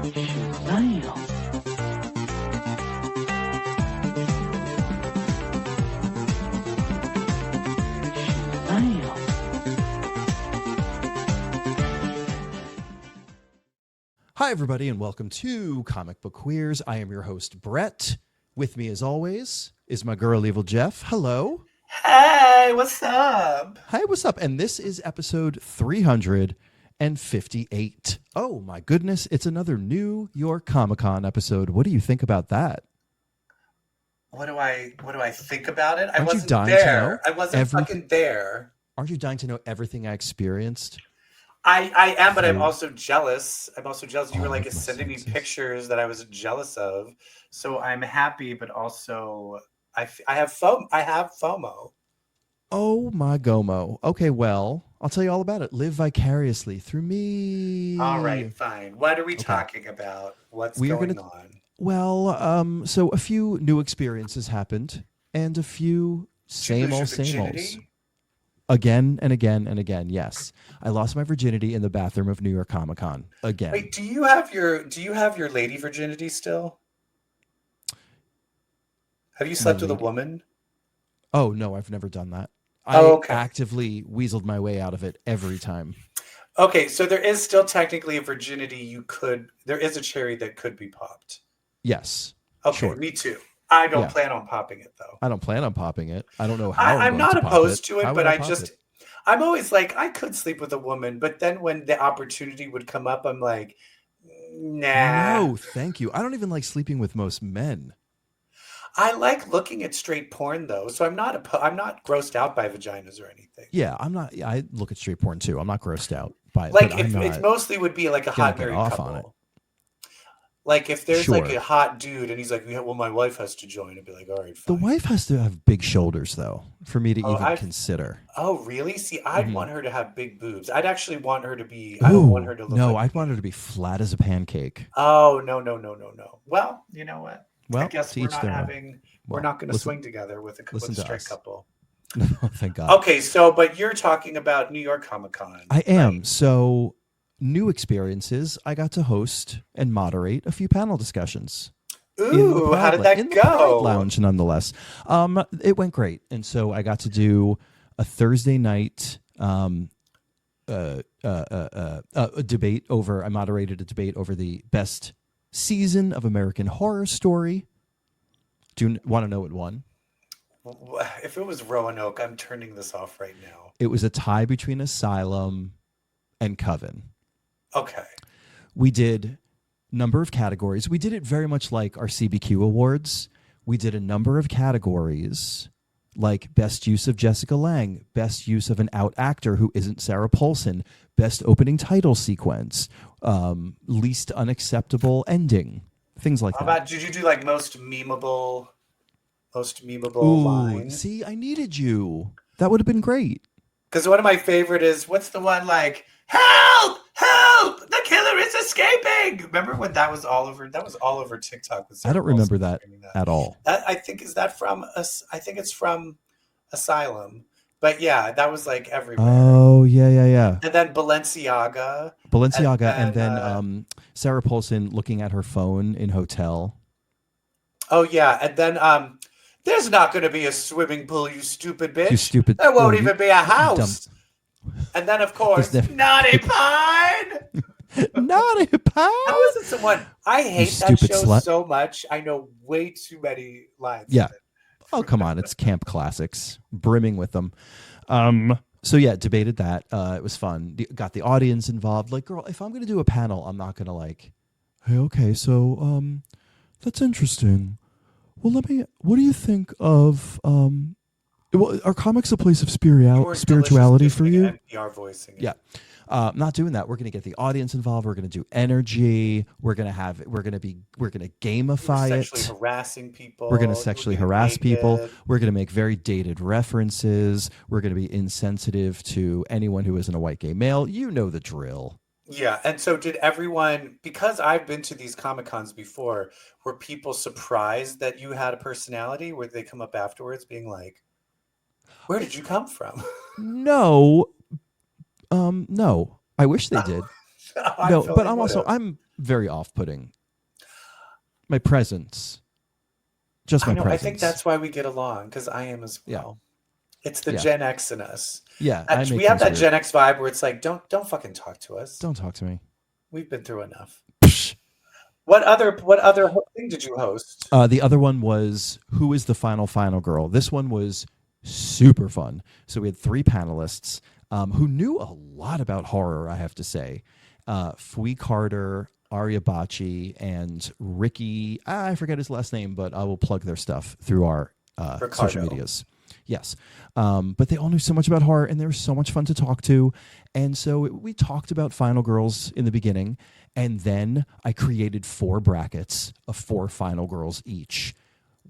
Damn. Hi, everybody, and welcome to Comic Book Queers. I am your host, Brett. With me, as always, is my girl, Evil Jeff. Hello. Hey, what's up? Hi, what's up? And this is episode 358. Oh, my goodness. It's another New York Comic-Con episode. What do you think about that? What do I think about it? Aren't I wasn't you dying there. to know I wasn't fucking there. Aren't you dying to know everything I experienced? I am, but I'm also jealous. You were like look at my sending me senses. pictures that I was jealous of. So I'm happy, but also I have FOMO. Oh, my gomo. Okay, well, I'll tell you all about it. Live vicariously through me. All right, fine. What are we talking about? What's going on? Well, so a few new experiences happened, and a few same Did you old, lose your same olds. virginity? Again and again and again. Yes, I lost my virginity in the bathroom of New York Comic Con again. Wait, do you have your lady virginity still? Have you slept with a woman? Oh no, I've never done that. Okay. I actively weaseled my way out of it every time. Okay, so there is still technically a virginity there is a cherry that could be popped. Yes. Okay, sure. Me too. I don't plan on popping it though. I don't plan on popping it. I don't know how. I'm not opposed to it, How but would I pop it? I'm always like, I could sleep with a woman, but then when the opportunity would come up, I'm like, nah. No, thank you. I don't even like sleeping with most men. I like looking at straight porn though, so I'm not grossed out by vaginas or anything. Yeah, I'm not. I look at straight porn too. I'm not grossed out by it. Like but if it mostly would be like a hot married couple. On it. Like if there's Sure. like a hot dude and he's like, yeah, well, my wife has to join. I'd be like, all right, fine. The wife has to have big shoulders though, for me to even consider. Oh, really? See, I'd want her to have big boobs. I'd actually want her to be. I don't want her to look. No, like I'd want her to be flat as a pancake. Oh no. Well, you know what? Well, I guess we're not going to swing together with a straight couple. No, thank God. Okay, but you're talking about New York Comic Con. I am. So, new experiences. I got to host and moderate a few panel discussions. Ooh, how did that in the go? Pride Lounge, nonetheless. It went great, and so I got to do a Thursday night a debate over. I moderated a debate over the best season of American Horror Story. Do you want to know what won? If it was Roanoke, I'm turning this off right now. It was a tie between Asylum and Coven. Okay. We did number of categories. We did it very much like our CBQ awards. We did a number of categories like best use of Jessica Lange, best use of an out actor who isn't Sarah Paulson, best opening title sequence, least unacceptable ending, things like that. Did you do like most memeable Ooh, lines? See, I needed you. That would have been great. Because one of my favorite is, what's the one like, help, help, the killer is escaping. Remember when that was all over? That was all over TikTok. I don't remember that at all. I think it's from Asylum. But yeah, that was like everywhere. Oh, yeah. And then Balenciaga. And then Sarah Paulson looking at her phone in hotel. Oh, yeah. And then there's not going to be a swimming pool, you stupid bitch. You stupid. There won't even be a house. And then, of course, Naughty Pine. Naughty Pine. How is it someone? I hate that show so much. I know way too many lines. Yeah. Oh, come on. It's camp classics, brimming with them. So, yeah, debated that. It was fun. Got the audience involved. Like, girl, if I'm going to do a panel, I'm not going to like, hey, okay, so that's interesting. Well, what do you think of, are comics a place of spirituality for you? NPR voicing. Yeah. Not doing that. We're going to get the audience involved. We're going to do energy. We're going to gamify it. Sexually harassing people. We're going to sexually harass people. We're going to make very dated references. We're going to be insensitive to anyone who isn't a white gay male. You know the drill. Yeah. And so did everyone, because I've been to these Comic-Cons before, were people surprised that you had a personality? Would they come up afterwards being like, where did you come from? No. No. I wish they did. No, but very off-putting. My presence. Just my I know. presence. I think that's why we get along, because I am as well. It's the Gen X in us. Yeah, We have that Gen X vibe where it's like, don't fucking talk to us. Don't talk to me. We've been through enough. Psh. What other thing did you host? The other one was Who is the Final Girl? This one was super fun. So we had 3 panelists who knew a lot about horror, I have to say. Fui Carter, Arya Bachi, and Ricky. I forget his last name, but I will plug their stuff through our social medias. Yes. But they all knew so much about horror, and they were so much fun to talk to. And so we talked about Final Girls in the beginning, and then I created 4 brackets of 4 Final Girls each.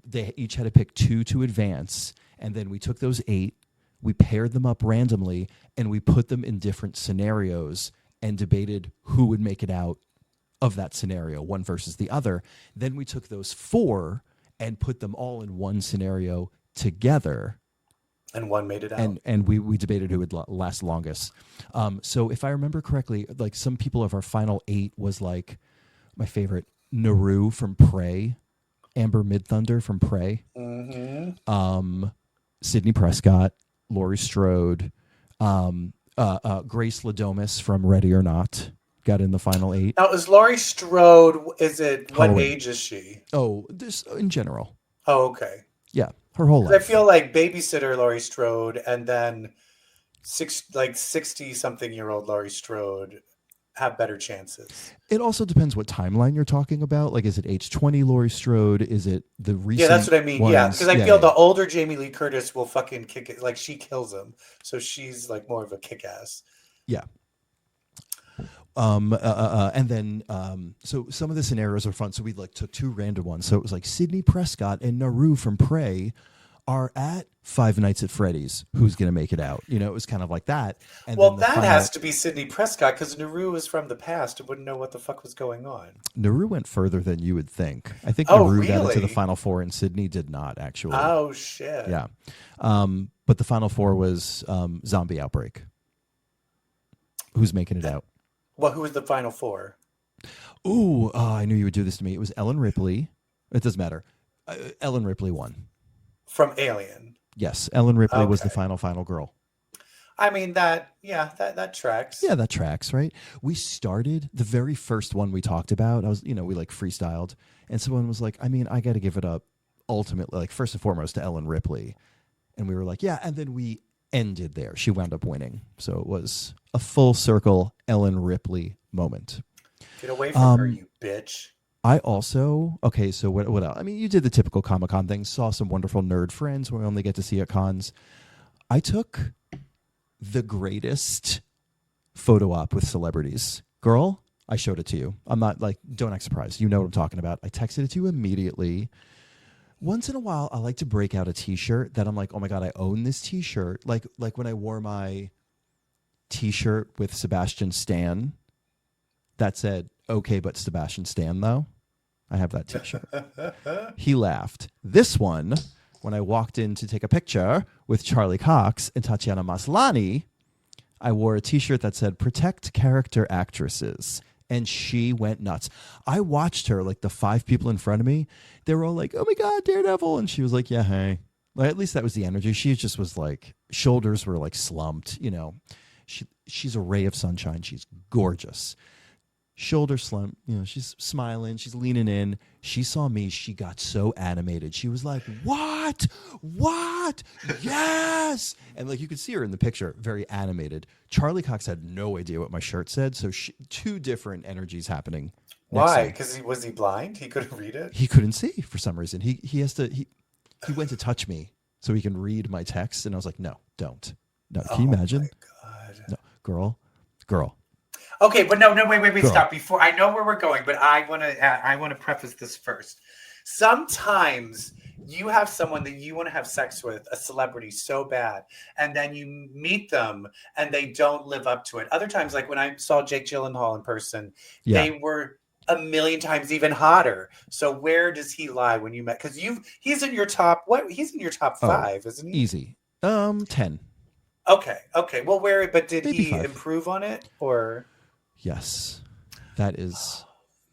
They each had to pick 2 to advance, and then we took those 8, we paired them up randomly, and we put them in different scenarios and debated who would make it out of that scenario, one versus the other. Then we took those 4 and put them all in one scenario together. And one made it out. And we debated who would last longest. So if I remember correctly, like some people of our final 8 was like my favorite, Naru from Prey, Amber Midthunder from Prey, Sydney Prescott, Laurie Strode, Grace Ladomas from Ready or Not got in the final 8. Now, is Laurie Strode, what Halloween. age is she? Oh, this in general. Oh, okay. Yeah, her whole life. I feel like babysitter Laurie Strode and then 60-something-year-old Laurie Strode have better chances. It also depends what timeline you're talking about. Like, is it age 20 Laurie Strode? Is it the recent? Yeah, that's what I mean. Ones? Yeah, because I feel the older Jamie Lee Curtis will fucking kick it. Like, she kills him, so she's like more of a kick-ass. Yeah. And then so some of the scenarios are fun. So we like took 2 random ones. So it was like Sydney Prescott and Naru from Prey are at Five Nights at Freddy's. Who's going to make it out? You know, it was kind of like that. And well, that has to be Sydney Prescott because Naru is from the past and wouldn't know what the fuck was going on. Naru went further than you would think. I think Naru got into the final 4 and Sydney did not actually. Oh, shit. Yeah. But the final 4 was Zombie Outbreak. Who's making it out? Well, who was the final 4? Ooh, I knew you would do this to me. It was Ellen Ripley. It doesn't matter. Ellen Ripley won. From Alien. Yes, Ellen Ripley was the final girl. I mean, that tracks. Yeah, that tracks, right? We started the very first one we talked about. We like freestyled, and someone was like, I mean, I got to give it up ultimately, like first and foremost to Ellen Ripley. And we were like, yeah, and then we ended there. She wound up winning. So it was a full circle Ellen Ripley moment. Get away from her, you bitch. I also, okay, so what else? I mean, you did the typical Comic-Con thing, saw some wonderful nerd friends we only get to see at cons. I took the greatest photo op with celebrities. Girl, I showed it to you. I'm not like, don't act surprised. You know what I'm talking about. I texted it to you immediately. Once in a while, I like to break out a T-shirt that I'm like, oh my God, I own this T-shirt. Like when I wore my T-shirt with Sebastian Stan that said, okay, but Sebastian Stan though. I have that T-shirt. He laughed. This one, when I walked in to take a picture with Charlie Cox and Tatiana Maslany, I wore a T-shirt that said, protect character actresses. And she went nuts. I watched her, like the 5 people in front of me, they were all like, oh my God, Daredevil. And she was like, yeah, hey. Like, at least that was the energy. She just was like, shoulders were like slumped, you know. She's a ray of sunshine. She's gorgeous. Shoulder slump, you know, she's smiling, she's leaning in. She saw me, she got so animated. She was like, what? Yes! And like you could see her in the picture, very animated. Charlie Cox had no idea what my shirt said, so 2 different energies happening. Why? Because was he blind? He couldn't read it? He couldn't see for some reason. He went to touch me so he can read my text, and I was like, no, don't. No, can you imagine? Oh my God. No, girl. Okay, but no, wait, stop. Before I know where we're going, but I want to preface this first. Sometimes you have someone that you want to have sex with, a celebrity, so bad, and then you meet them and they don't live up to it. Other times, like when I saw Jake Gyllenhaal in person, they were a million times even hotter. So where does he lie when you met? Because he's in your top. What? He's in your top 5, isn't he? Easy. 10. Okay. Well, where? But did Maybe he 5. improve on it or? Yes, that is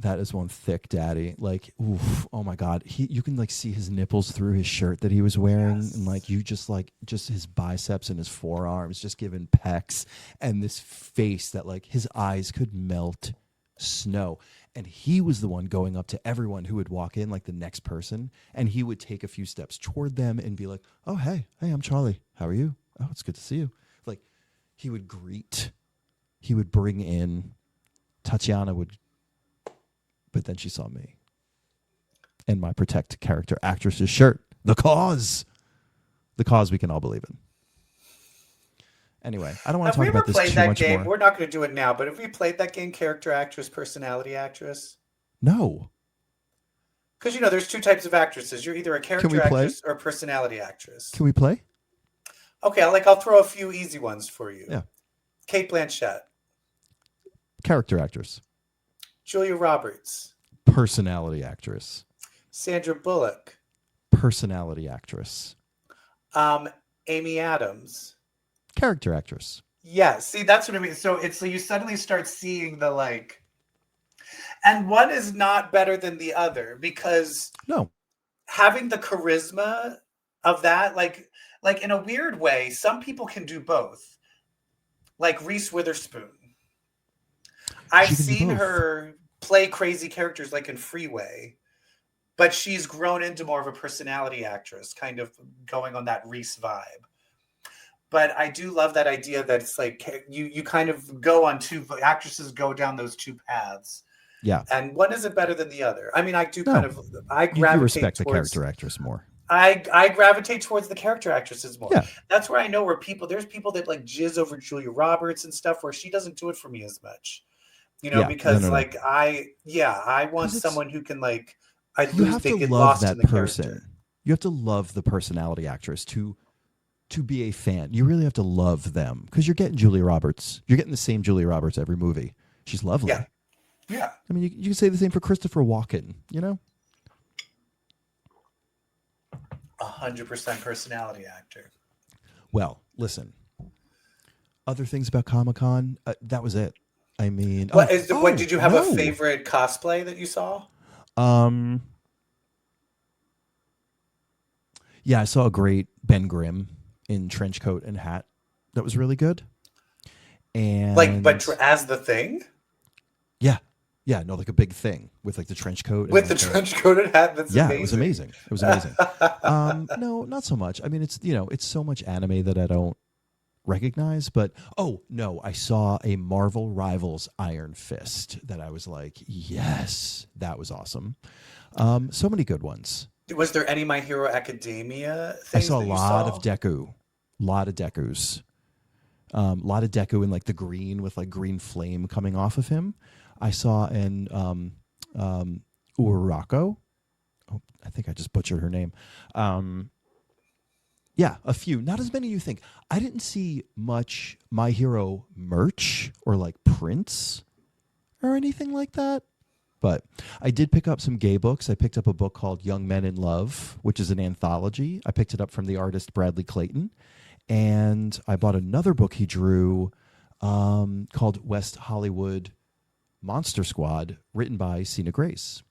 That is one thick daddy. Like, oof, oh my God. You can like see his nipples through his shirt that he was wearing. Yes. And like you just his biceps and his forearms just giving pecs, and this face that like his eyes could melt snow. And he was the one going up to everyone who would walk in, like the next person, and he would take a few steps toward them and be like, oh, hey, I'm Charlie. How are you? Oh, it's good to see you. Like he would greet, he would bring in, Tatiana would, but then she saw me and my protect character actress's shirt. The cause we can all believe in. Anyway, I don't want to talk about this too much more. We're not going to do it now, but have we played that game, character actress, personality actress? No. Because, there's two types of actresses. You're either a character actress or a personality actress. Can we play? Okay, I'll throw a few easy ones for you. Yeah. Cate Blanchett. Character actress. Julia Roberts. Personality actress. Sandra Bullock. Personality actress. Amy Adams. Character actress. Yeah, see, that's what I mean. So you suddenly start seeing the like, and one is not better than the other because having the charisma of that, like in a weird way, some people can do both. Like Reese Witherspoon. I've seen her play crazy characters like in Freeway, but she's grown into more of a personality actress, kind of going on that Reese vibe. But I do love that idea that it's like you kind of go on actresses go down those two paths. Yeah. And one isn't better than the other. I mean, I gravitate you respect the character actress more. I gravitate towards the character actresses more. Yeah. That's where I know there's people that like jizz over Julia Roberts and stuff where she doesn't do it for me as much. Because I want someone who can like, you have to love that person. You have to love the personality actress to be a fan. You really have to love them because you're getting Julia Roberts. You're getting the same Julia Roberts every movie. She's lovely. Yeah. Yeah. I mean, you can say the same for Christopher Walken, 100% personality actor. Well, listen. Other things about Comic-Con, that was it. I mean, did you have a favorite cosplay that you saw? Yeah, I saw a great Ben Grimm in trench coat and hat. That was really good. And but as the Thing? Yeah, no, like a big thing with like the trench coat. With the trench coat and hat. That's amazing. It was amazing. It was amazing. No, not so much. I mean, it's so much anime that I don't recognize. But I saw a Marvel Rivals Iron Fist that I was like, yes, that was awesome. So many good ones. Was there any My Hero Academia things? I saw a lot of Deku. A lot of Dekus. A lot of Deku in like the green with like green flame coming off of him. I saw an Urarako. Oh, I think I just butchered her name. Yeah, a few. Not as many as you think. I didn't see much My Hero merch or like prints or anything like that. But I did pick up some gay books. I picked up a book called Young Men in Love, which is an anthology. I picked it up from the artist Bradley Clayton. And I bought another book he drew called West Hollywood Monster Squad, written by Sina Grace.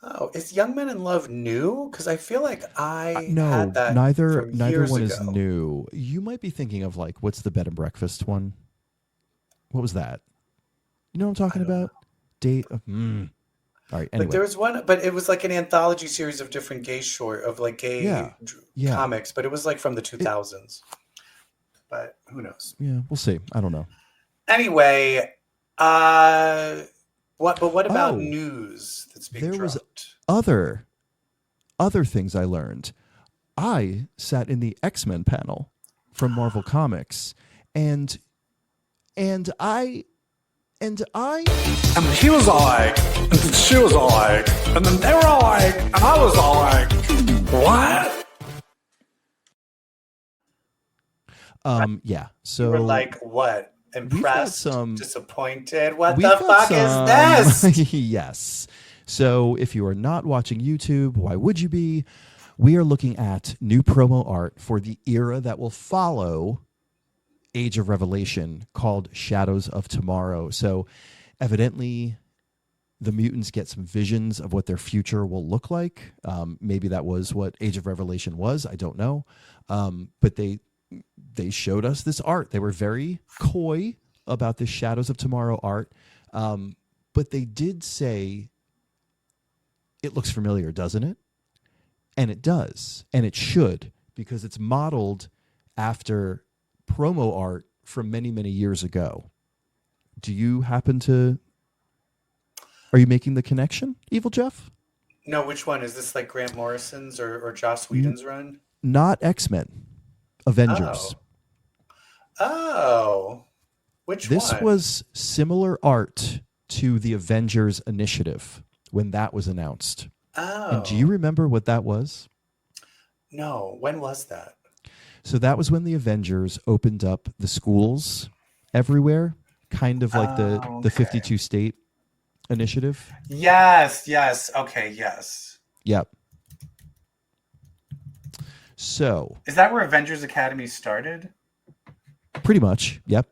Oh, is Young Men in Love new? Because I feel like no, had that neither one ago. is new. You might be thinking of like, what's the bed and breakfast one? What was that? You know what I'm talking about? Date of All right. Anyway. Like there was one, but it was like an anthology series of different gay comics, but it was like from the 2000s. But who knows? Yeah, we'll see. I don't know. Anyway, what about news that's being dropped? Was other things I learned. I sat in the X-Men panel from Marvel Comics, and he was all like, and then she was all like, and then they were all like, and I was all like, what? Yeah. So you were like, what? Impressed? Disappointed? What the fuck is this? Yes. So if you are not watching YouTube, why would you be? We are looking at new promo art for the era that will follow Age of Revelation, called Shadows of Tomorrow. So evidently the mutants get some visions of what their future will look like. Maybe that was what Age of Revelation was. I don't know. But they showed us this art. They were very coy about this Shadows of Tomorrow art. But they did say, it looks familiar, doesn't it? And it does. And it should, because it's modeled after promo art from many, many years ago. Do you happen to... Are you making the connection, Evil Jeff? No, which one? Is this like Grant Morrison's or Joss Whedon's run? Not X-Men. Avengers. Oh. Which one? This was similar art to the Avengers Initiative when that was announced. Oh. And do you remember what that was? No. When was that? So that was when the Avengers opened up the schools everywhere, kind of like the 52 state initiative. Yes. Okay, yes. Yep. So is that where Avengers Academy started? Pretty much. Yep.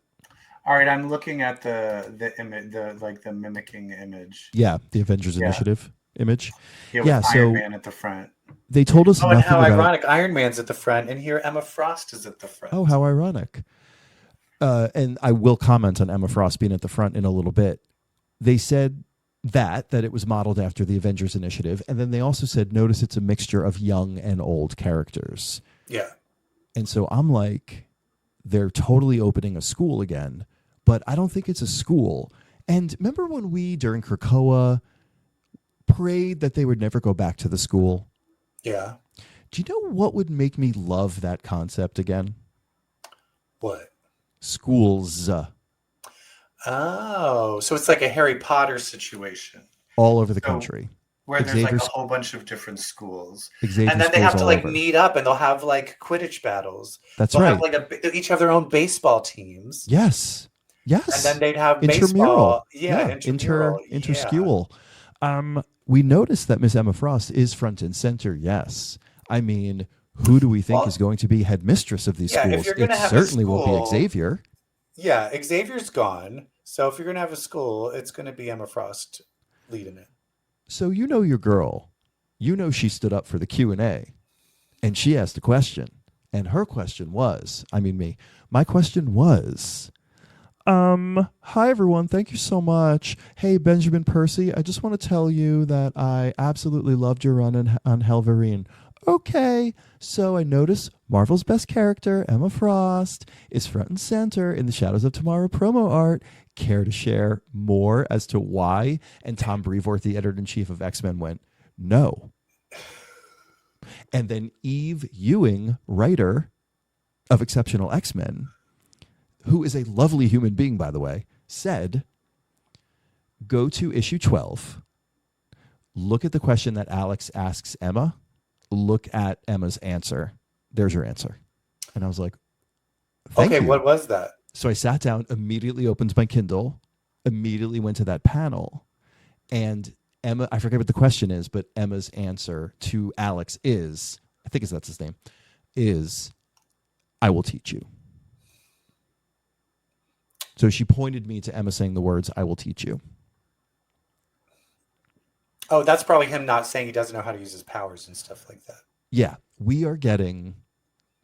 All right, I'm looking at the image, the mimicking image. Yeah, the Avengers Initiative image. Yeah, with Iron Man at the front. They told us nothing and how about... ironic, Iron Man's at the front, and here Emma Frost is at the front. Oh, how ironic. And I will comment on Emma Frost being at the front in a little bit. They said that it was modeled after the Avengers Initiative, and then they also said, notice it's a mixture of young and old characters. Yeah. And so I'm like, they're totally opening a school again, but I don't think it's a school. And remember when we, during Krakoa, prayed that they would never go back to the school? Yeah. Do you know what would make me love that concept again? What? Schools. Oh, so it's like a Harry Potter situation. All over the country. Where there's like a whole bunch of different schools. Xavier and then they have to like over. meet up and they'll have like Quidditch battles. That's right. They'll each have their own baseball teams. Yes. And then they'd have intramural. baseball. Yeah, interschool. We noticed that Miss Emma Frost is front and center, yes. I mean, who do we think is going to be headmistress of these schools? It certainly won't be Xavier. Yeah, Xavier's gone. So if you're going to have a school, it's going to be Emma Frost leading it. So you know your girl. You know she stood up for the Q&A. And she asked a question. And her question was, my question was... hi everyone, thank you so much. Hey, Benjamin Percy, I just want to tell you that I absolutely loved your run on Helverine. Okay, so I noticed Marvel's best character, Emma Frost, is front and center in the Shadows of Tomorrow promo art. Care to share more as to why? And Tom Brevoort, the editor-in-chief of X-Men, went, no. And then Eve Ewing, writer of Exceptional X-Men, who is a lovely human being, by the way, said, go to issue 12, look at the question that Alex asks Emma, look at Emma's answer. There's your answer. And I was like, thank you. What was that? So I sat down, immediately opened my Kindle, immediately went to that panel, and Emma, I forget what the question is, but Emma's answer to Alex is, I think that's his name, is, I will teach you. So she pointed me to Emma saying the words, I will teach you. Oh, that's probably him not saying he doesn't know how to use his powers and stuff like that. Yeah, we are getting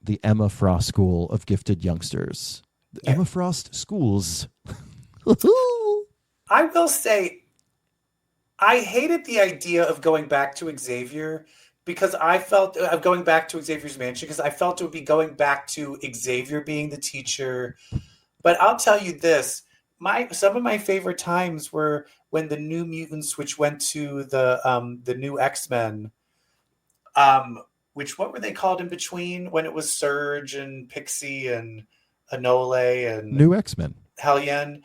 the Emma Frost School of Gifted Youngsters. Yeah. Emma Frost Schools. I will say, I hated the idea of going back to Xavier because I felt of going back to Xavier's mansion because I felt it would be going back to Xavier being the teacher. But I'll tell you this, some of my favorite times were when the New Mutants, which went to the new X-Men, what were they called in between when it was Surge and Pixie and Anole and New X-Men. Hellion.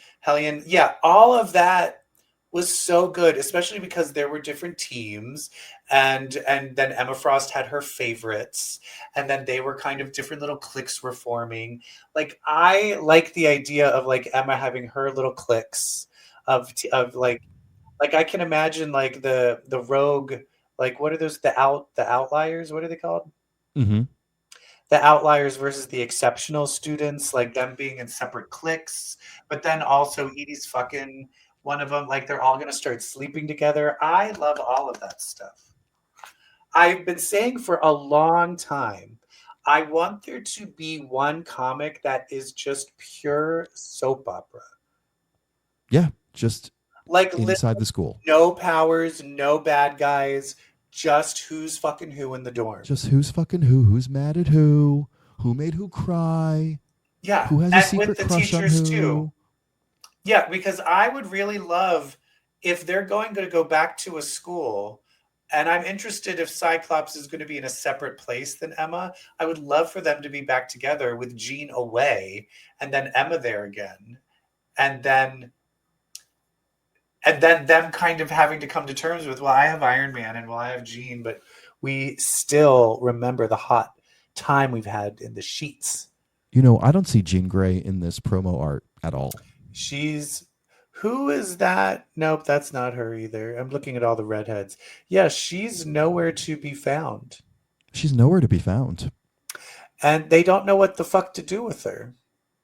Yeah, all of that was so good, especially because there were different teams and then Emma Frost had her favorites and then they were kind of different little cliques were forming. Like I like the idea of like Emma having her little cliques of like I can imagine like the rogue, like what are those the outliers, what are they called? Mm-hmm. The outliers versus the exceptional students, like them being in separate cliques, but then also Edie's fucking one of them, like they're all going to start sleeping together. I love all of that stuff. I've been saying for a long time, I want there to be one comic that is just pure soap opera. Yeah, just Like inside the school. no powers, no bad guys, just who's fucking who in the dorm. Just who's fucking who's mad at who made who cry, Yeah. who has a And secret with the crush on teachers who. too. Yeah, because I would really love if they're going to go back to a school, and I'm interested if Cyclops is going to be in a separate place than Emma. I would love for them to be back together with Jean away and then Emma there again. And then them kind of having to come to terms with, well, I have Iron Man and well, I have Jean, but we still remember the hot time we've had in the sheets. You know, I don't see Jean Grey in this promo art at all. Who is that? Nope, that's not her either. I'm looking at all the redheads. Yeah, she's nowhere to be found. She's nowhere to be found. And they don't know what the fuck to do with her.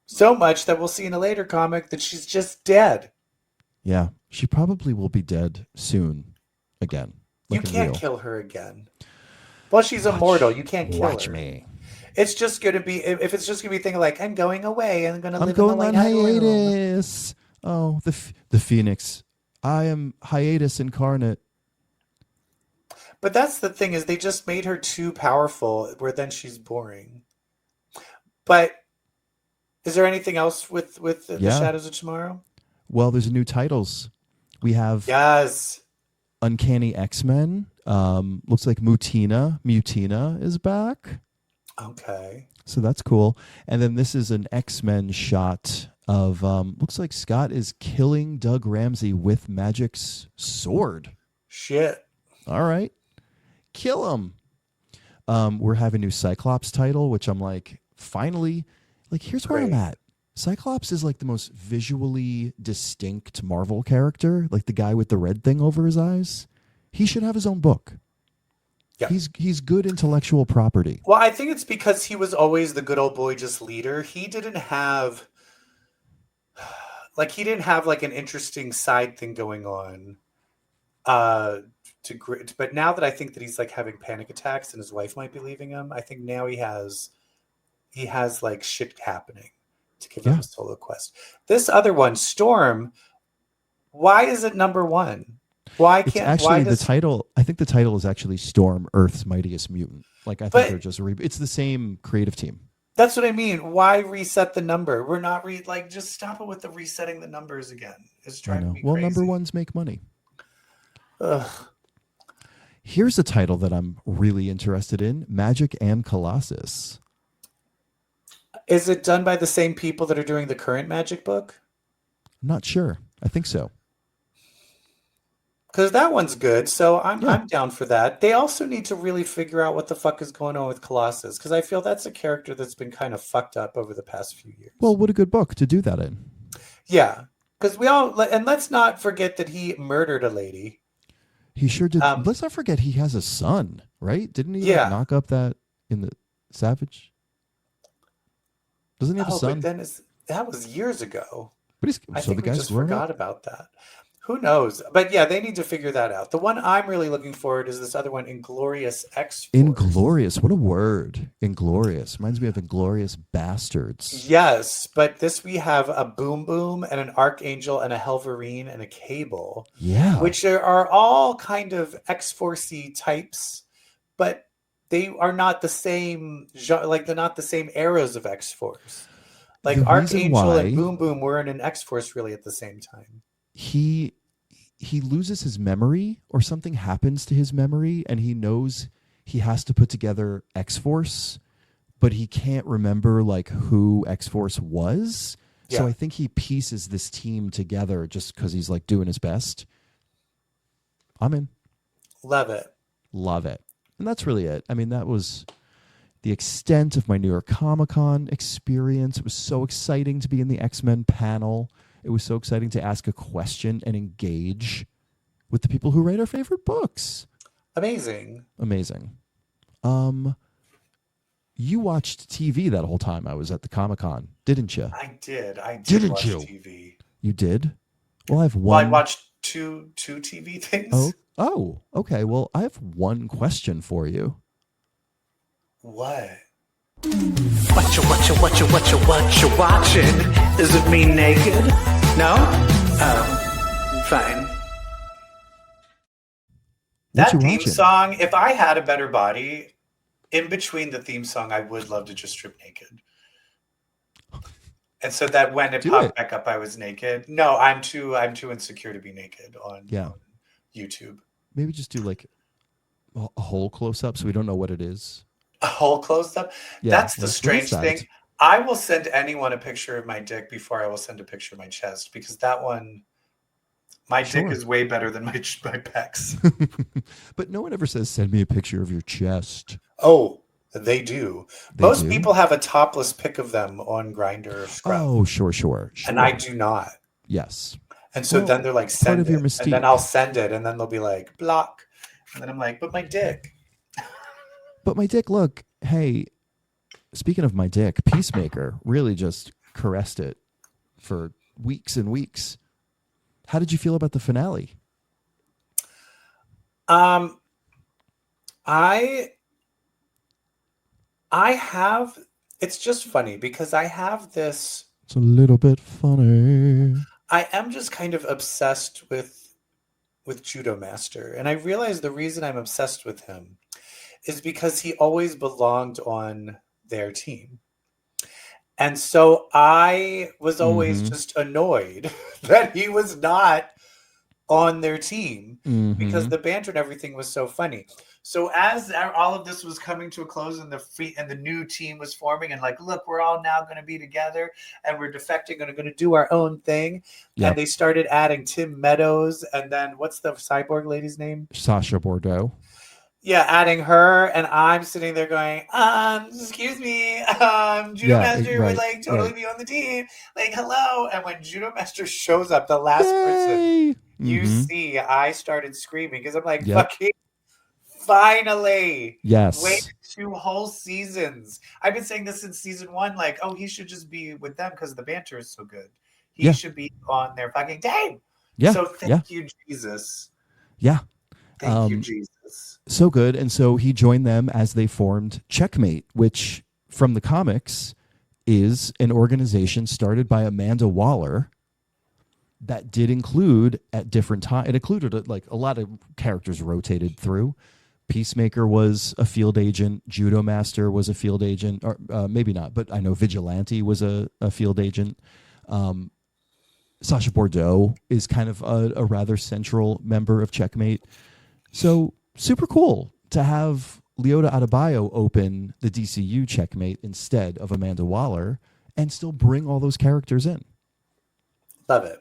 So much that we'll see in a later comic that she's just dead. Yeah, she probably will be dead soon again. You can't kill her again. Well, she's immortal. You can't kill her. Watch me. It's just going to be, if it's just going to be thinking like, I'm going away and I'm going to live going in the on hiatus. Oh, the Phoenix. I am hiatus incarnate. But that's the thing, is they just made her too powerful where then she's boring. But is there anything else with the Shadows of Tomorrow? Well, there's new titles. We have Uncanny X-Men. Looks like Mutina is back. Okay. So that's cool. And then this is an X-Men shot of looks like Scott is killing Doug Ramsey with Magic's sword. Shit. All right. Kill him. We're having a new Cyclops title, which I'm like, finally, like, here's where I'm at. Cyclops is like the most visually distinct Marvel character, like the guy with the red thing over his eyes. He should have his own book. Yeah. He's good intellectual property. Well, I think it's because he was always the good old boy, just leader. He didn't have like an interesting side thing going on. But now that I think that he's like having panic attacks and his wife might be leaving him, I think now he has like shit happening to give him a solo quest. This other one, Storm, why is it number one? Why can't the title? I think the title is actually Storm, Earth's Mightiest Mutant. Like I think they're just it's the same creative team. That's what I mean. Why reset the number? We're not just stop it with the resetting the numbers again. It's driving me crazy. Well, number ones make money. Ugh. Here's a title that I'm really interested in: Magic and Colossus. Is it done by the same people that are doing the current Magic book? I'm not sure. I think so. Because that one's good, so I'm down for that. They also need to really figure out what the fuck is going on with Colossus, because I feel that's a character that's been kind of fucked up over the past few years. Well, what a good book to do that in. Yeah, because and let's not forget that he murdered a lady. He sure did. Let's not forget he has a son, right? Didn't he knock up that in the Savage? Doesn't he have a son? But then that was years ago. But I think we just forgot about that. Who knows? But yeah, they need to figure that out. The one I'm really looking forward is this other one, Inglorious X-Force. Inglorious, what a word. Inglorious. Reminds me of Inglorious Bastards. Yes, but we have a Boom Boom and an Archangel and a Helverine and a Cable. Yeah. Which are all kind of X-Force-y types, but they are not the same, like they're not the same eras of X-Force. Like Archangel and Boom Boom were in an X-Force really at the same time. He loses his memory, or something happens to his memory, and he knows he has to put together X-Force, but he can't remember like who X-Force was. Yeah. So I think he pieces this team together just because he's like doing his best. I'm in. Love it. And that's really it. I mean, that was the extent of my New York Comic-Con experience. It was so exciting to be in the X-Men panel. It was so exciting to ask a question and engage with the people who write our favorite books. Amazing. You watched TV that whole time I was at the Comic-Con, didn't you? I did. Didn't watch you? TV. You did? Well, I have Well, I one. watched two TV things. Oh, okay. Well, I have one question for you. What? What you watching? Is it me naked? No? Oh, fine. What That you theme watching? song, if I had a better body, in between the theme song, I would love to just strip naked. And so that when it Do popped it. back up, I was naked. No, I'm too insecure to be naked on YouTube. Maybe just do like a whole close up so we don't know what it is. A whole close up. Yeah, That's the like, what strange is that? thing. I will send anyone a picture of my dick before I will send a picture of my chest, because that one, my dick is way better than my pecs. But no one ever says, send me a picture of your chest. Oh, they do. Most do? people have a topless pic of them on Grindr or Scrub. Oh, sure. And I do not. Yes. And so then they're like, send part of your it. mystique. And then I'll send it. And then they'll be like, block. And then I'm like, but my dick. But my dick, look, hey, speaking of my dick, Peacemaker really just caressed it for weeks and weeks. How did you feel about the finale? I have, it's just funny because I have this. It's a little bit funny. I am just kind of obsessed with Judo Master. And I realize the reason I'm obsessed with him is because he always belonged on their team. And so I was always just annoyed that he was not on their team because the banter and everything was so funny. So as all of this was coming to a close and the new team was forming and like, look, we're all now going to be together and we're defecting and are going to do our own thing. Yep. And they started adding Tim Meadows and then what's the cyborg lady's name? Sasha Bordeaux. Yeah, adding her, and I'm sitting there going, excuse me, Judo Master would like totally be on the team. Like, hello. And when Judo Master shows up, the last person you see, I started screaming because I'm like, fucking finally. Yes. Wait 2 whole seasons. I've been saying this since season 1, like, oh, he should just be with them because the banter is so good. He should be on their fucking team. Yeah. So thank you, Jesus. Yeah. Thank you, Jesus. So good. And so he joined them as they formed Checkmate, which from the comics is an organization started by Amanda Waller that did include at different times. It included like a lot of characters rotated through. Peacemaker was a field agent. Judo Master was a field agent, or maybe not, but I know Vigilante was a field agent. Sasha Bordeaux is kind of a rather central member of Checkmate. So super cool to have Leota Adebayo open the DCU Checkmate instead of Amanda Waller and still bring all those characters in. Love it.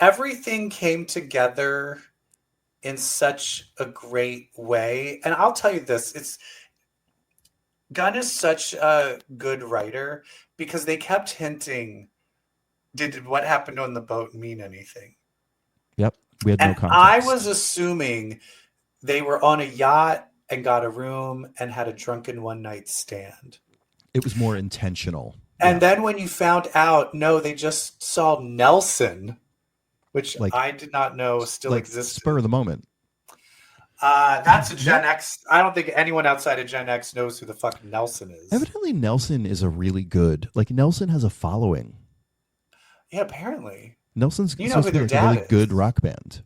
Everything came together in such a great way. And I'll tell you this, Gunn is such a good writer because they kept hinting, did what happened on the boat mean anything? Yep. We had no context. I was assuming they were on a yacht and got a room and had a drunken one-night stand. It was more intentional. And then when you found out, no, they just saw Nelson, which I did not know still existed. Spur of the moment. That's a Gen X. I don't think anyone outside of Gen X knows who the fuck Nelson is. Evidently, Nelson is a really good, Nelson has a following. Yeah, apparently. Nelson's supposed to be a really good rock band.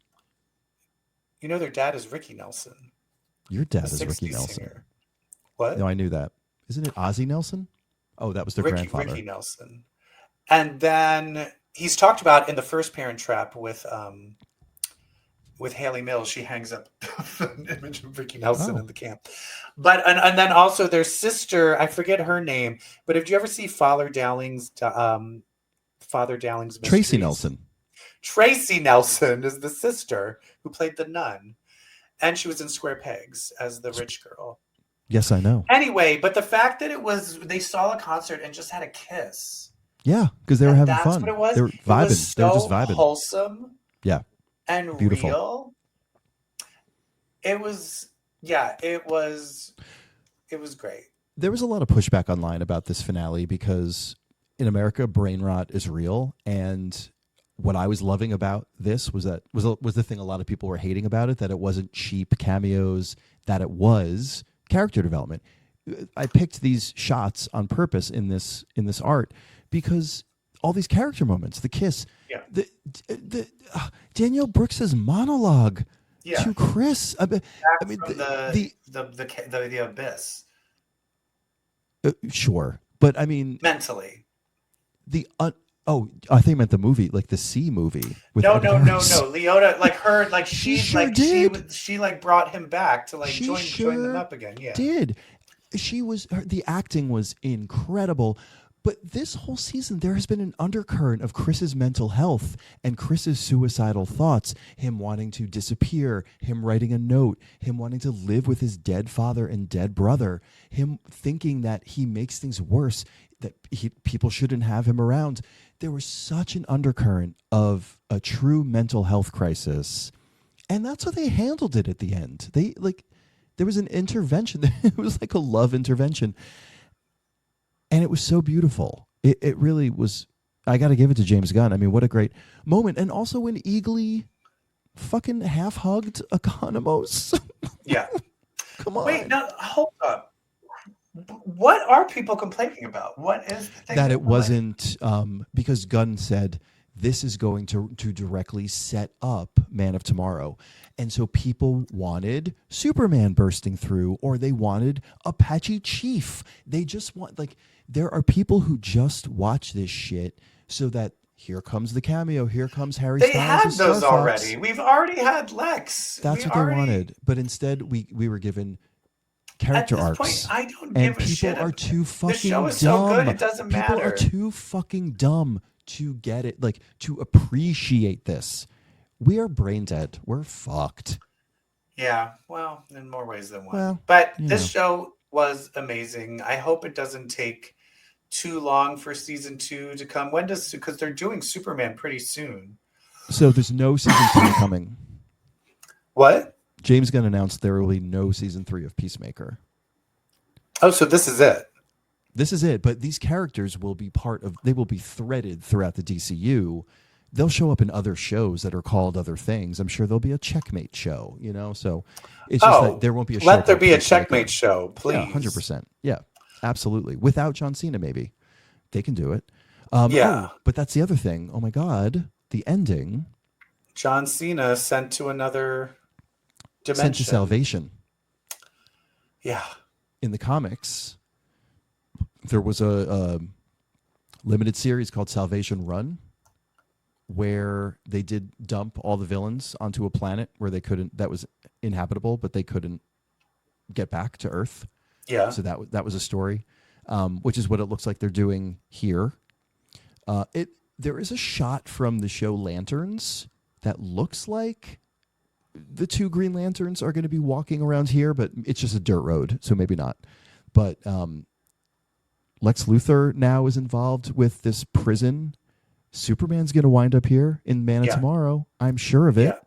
You know their dad is Ricky Nelson. Your dad is Ricky Nelson. Singer. What? No, I knew that. Isn't it Ozzy Nelson? Oh, that was their grandfather. Ricky Nelson. And then he's talked about in the first Parent Trap with Haley Mills. She hangs up an image of Ricky Nelson in the camp. But and then also their sister, I forget her name, but did you ever see Father Dowling's Mysteries? Tracy Nelson. Tracy Nelson is the sister who played the nun. And she was in Square Pegs as the rich girl. Yes, I know. Anyway, but the fact that they saw a concert and just had a kiss. Yeah, because they were having fun. That's what it was. They were vibing. It was they were just vibing. Wholesome. Yeah. And beautiful. Real. It was great. There was a lot of pushback online about this finale because in America, brain rot is real. And what I was loving about this was the thing a lot of people were hating about it, that it wasn't cheap cameos, that it was character development. I picked these shots on purpose in this art because all these character moments, the kiss, Yeah. the Danielle Brooks's monologue to Chris. I mean, From the abyss. Sure, but I mean, Mentally. I think you meant the movie, like the Sea movie. With No. Ed Harris. Leota, like her, like she's sure like did. she like brought him back to like She join them up again. Yeah. Did. The acting was incredible. But this whole season, there has been an undercurrent of Chris's mental health and Chris's suicidal thoughts, him wanting to disappear, him writing a note, him wanting to live with his dead father and dead brother, him thinking that he makes things worse, that people shouldn't have him around. There was such an undercurrent of a true mental health crisis. And that's how they handled it at the end. There was an intervention. It was like a love intervention. And it was so beautiful. It really was. I got to give it to James Gunn. I mean, what a great moment. And also when Eagly fucking half-hugged Economos. Yeah. Come on. Wait, no, hold up. What are people complaining about? What is the thing? That it wasn't, because Gunn said, this is going to directly set up Man of Tomorrow. And so people wanted Superman bursting through, or they wanted Apache Chief. They just want, there are people who just watch this shit so that here comes the cameo, here comes Harry Styles. They had as those Star Fox. already. We've already had Lex. That's what they wanted. But instead, we were given character At this arcs. point, I don't and give a shit. people are too fucking The show is dumb. so good, it doesn't People matter. are too fucking dumb to get it, to appreciate this. We are brain dead. We're fucked. Yeah, well, in more ways than one. Well, but this show was amazing. I hope it doesn't take too long for season 2 to come. Because they're doing Superman pretty soon. So there's no season 3 coming. What? James Gunn announced there will be no season 3 of Peacemaker. Oh, so this is it. This is it, but these characters will be they will be threaded throughout the DCU. They'll show up in other shows that are called other things. I'm sure there'll be a Checkmate show, so it's just that there won't be a show. Let there be a Peacemaker. Checkmate show, please. Yeah, 100%. Yeah, absolutely. Without John Cena, maybe. They can do it. But that's the other thing. Oh my God, the ending. John Cena sent to another dimension. Sent to salvation. Yeah. In the comics, there was a limited series called Salvation Run, where they did dump all the villains onto a planet where that was inhabitable, but they couldn't get back to Earth. Yeah. So that was a story, which is what it looks like they're doing here. There is a shot from the show Lanterns that looks like the 2 Green Lanterns are going to be walking around here, but it's just a dirt road, so maybe not. But Lex Luthor now is involved with this prison. Superman's going to wind up here in Man of Tomorrow. I'm sure of it. Yeah.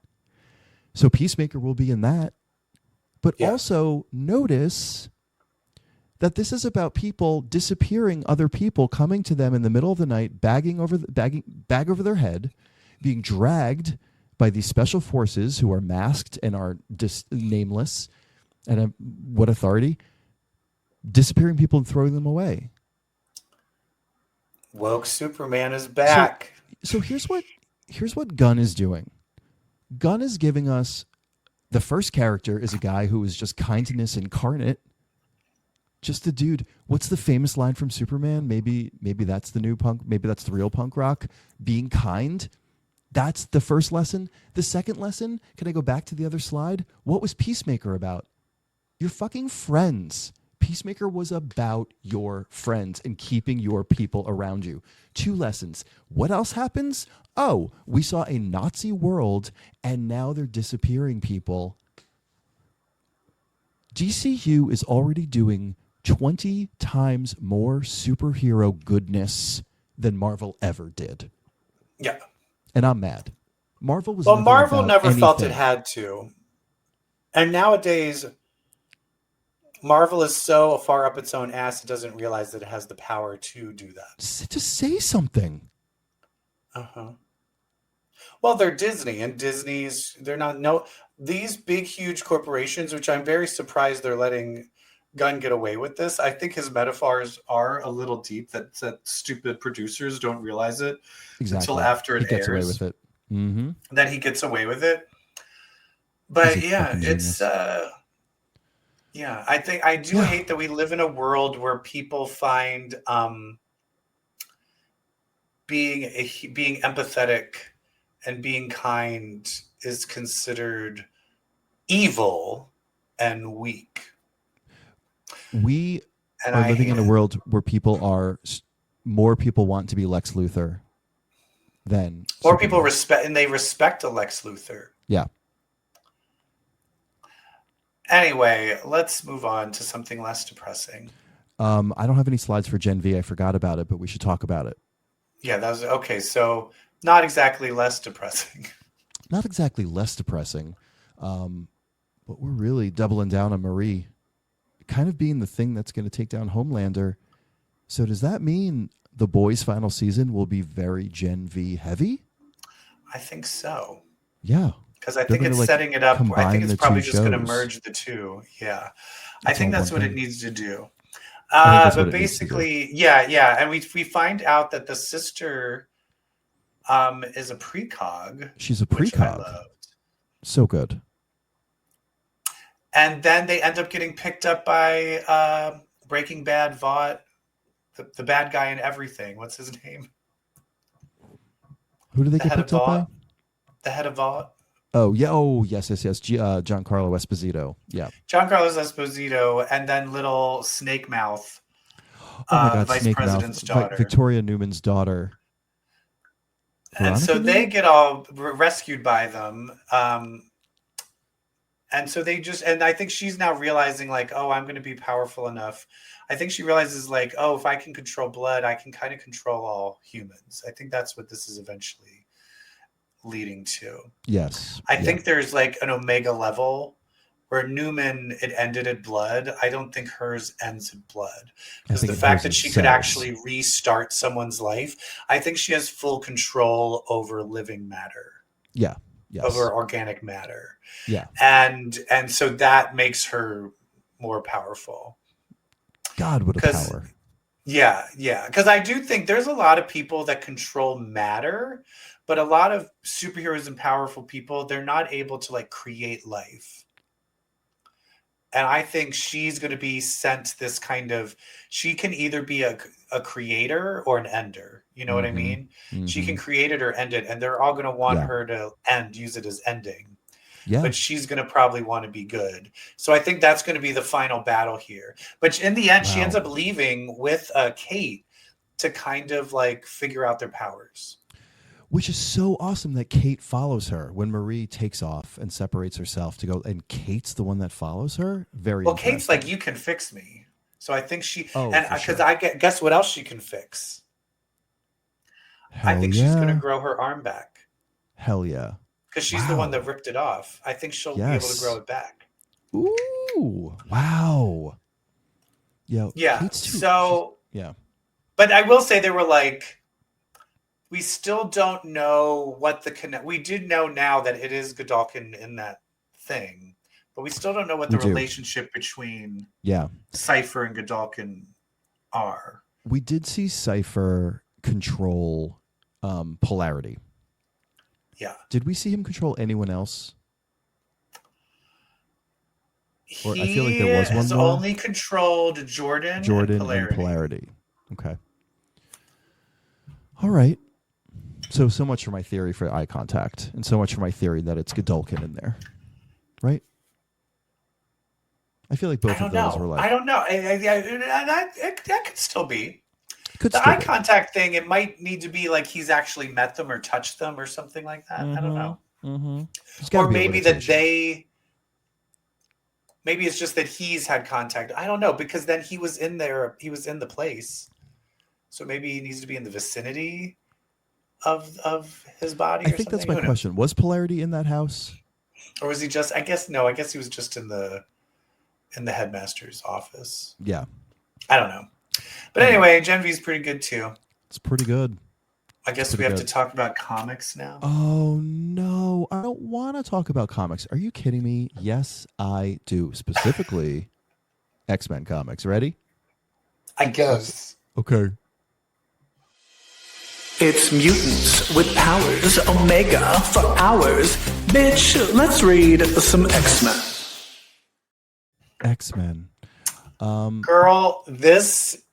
So Peacemaker will be in that. But also notice that this is about people disappearing, other people coming to them in the middle of the night, bag over their head, being dragged by these special forces who are masked and are nameless and what authority, disappearing people and throwing them away. Woke Superman is back. So here's what Gunn is doing. Gunn is giving us the first character is a guy who is just kindness incarnate. Just a dude. What's the famous line from Superman? Maybe that's the new punk. Maybe that's the real punk rock. Being kind. That's the first lesson. The second lesson, can I go back to the other slide? What was Peacemaker about? Your fucking friends. Peacemaker was about your friends and keeping your people around you. 2 lessons. What else happens? Oh, we saw a Nazi world and now they're disappearing people. DCU is already doing 20 times more superhero goodness than Marvel ever did. Yeah. And I'm mad. Marvel never felt it had to. And nowadays, Marvel is so far up its own ass, it doesn't realize that it has the power to do that. To say something. Uh-huh. Well, they're Disney, and they're not no these big huge corporations, which I'm very surprised they're letting Gunn get away with this. I think his metaphors are a little deep that stupid producers don't realize it until Exactly. after He it gets away airs. with it. Mm-hmm. That he gets away with it. He's But a yeah, fucking it's genius. yeah, I think I do Yeah. hate that we live in a world where people find being empathetic and being kind is considered evil and weak. We And are I living hate in a it. world where more people want to be Lex Luthor than More people Superman. respect a Lex Luthor. Yeah. Anyway, let's move on to something less depressing. I don't have any slides for Gen V. I forgot about it, but we should talk about it. Yeah, that was okay. So not exactly less depressing. Not exactly less depressing, but we're really doubling down on Marie, kind of being the thing that's going to take down Homelander. So does that mean The Boys' final season will be very Gen V heavy? I think so. Yeah. Because I They're think gonna, it's setting it up. I think combine it's the two probably just going to shows. merge the two. Yeah. I It's think all that's one what it thing. needs to do. I think that's what But it needs to do. basically, yeah. And we find out that the sister is a precog. She's a which I precog. loved. So good. And then they end up getting picked up by Breaking Bad Vought, the bad guy in everything. What's his name? Who do they The get head of picked up by? Vought. The head of Vought. Oh, yeah. Oh, yes. Giancarlo Esposito. Yeah. Giancarlo Esposito, and then little Snake Mouth, Oh, my God. Vice Snake President's Mouth. daughter. Victoria Newman's daughter. And so Veronica they Newman? get all rescued by them. And so and I think she's now realizing, like, oh, I'm going to be powerful enough. I think she realizes, like, oh, if I can control blood, I can kind of control all humans. I think that's what this is eventually leading to. Yes. I think there's like an omega level where Newman, it ended at blood. I don't think hers ends at blood. Because the fact that she could actually restart someone's life, I think she has full control over living matter. Yeah. Yes. Over organic matter. Yeah. And so that makes her more powerful. God, what a power. Yeah. Because I do think there's a lot of people that control matter, but a lot of superheroes and powerful people, they're not able to like create life. And I think she's going to be sent this kind of, she can either be a creator or an ender. You know what I mean? Mm-hmm. She can create it or end it. And they're all going to want her to use it as ending. Yeah. But she's going to probably want to be good. So I think that's going to be the final battle here. But in the end, she ends up leaving with Kate to kind of like figure out their powers. Which is so awesome that Kate follows her when Marie takes off and separates herself to go. And Kate's the one that follows her. Very well. Kate's like, you can fix me. So I think she, because sure. I guess what else she can fix? I think she's going to grow her arm back. Hell yeah. Because she's the one that ripped it off. I think she'll be able to grow it back. Ooh, wow. Yeah. So, yeah. But I will say they were like, we still don't know what we did know now that it is Godolkin in that thing, but we still don't know what the relationship between Cypher and Godolkin are. We did see Cypher control polarity. Yeah. Did we see him control anyone else? Or I feel like there was one more. Only controlled Jordan and polarity. Okay. All right. So much for my theory for eye contact, and so much for my theory that it's Godolkin in there, right? I feel like both of those were like. I don't know. That could still be. The eye contact thing, it might need to be like he's actually met them or touched them or something like that. I don't know. Mm-hmm. Or maybe maybe it's just that he's had contact. I don't know, because then he was in there. He was in the place. So maybe he needs to be in the vicinity of his body. I think that's my question. Was polarity in that house? Or was he just, I guess he was just in the headmaster's office. Yeah. I don't know. But anyway, Gen V is pretty good too. It's pretty good. I guess we have to talk about comics now. Oh no, I don't want to talk about comics. Are you kidding me? Yes, I do. Specifically, X-Men comics. Ready? I guess. Okay. It's mutants with powers, Omega for hours. Bitch, let's read some X-Men. X-Men. Girl, this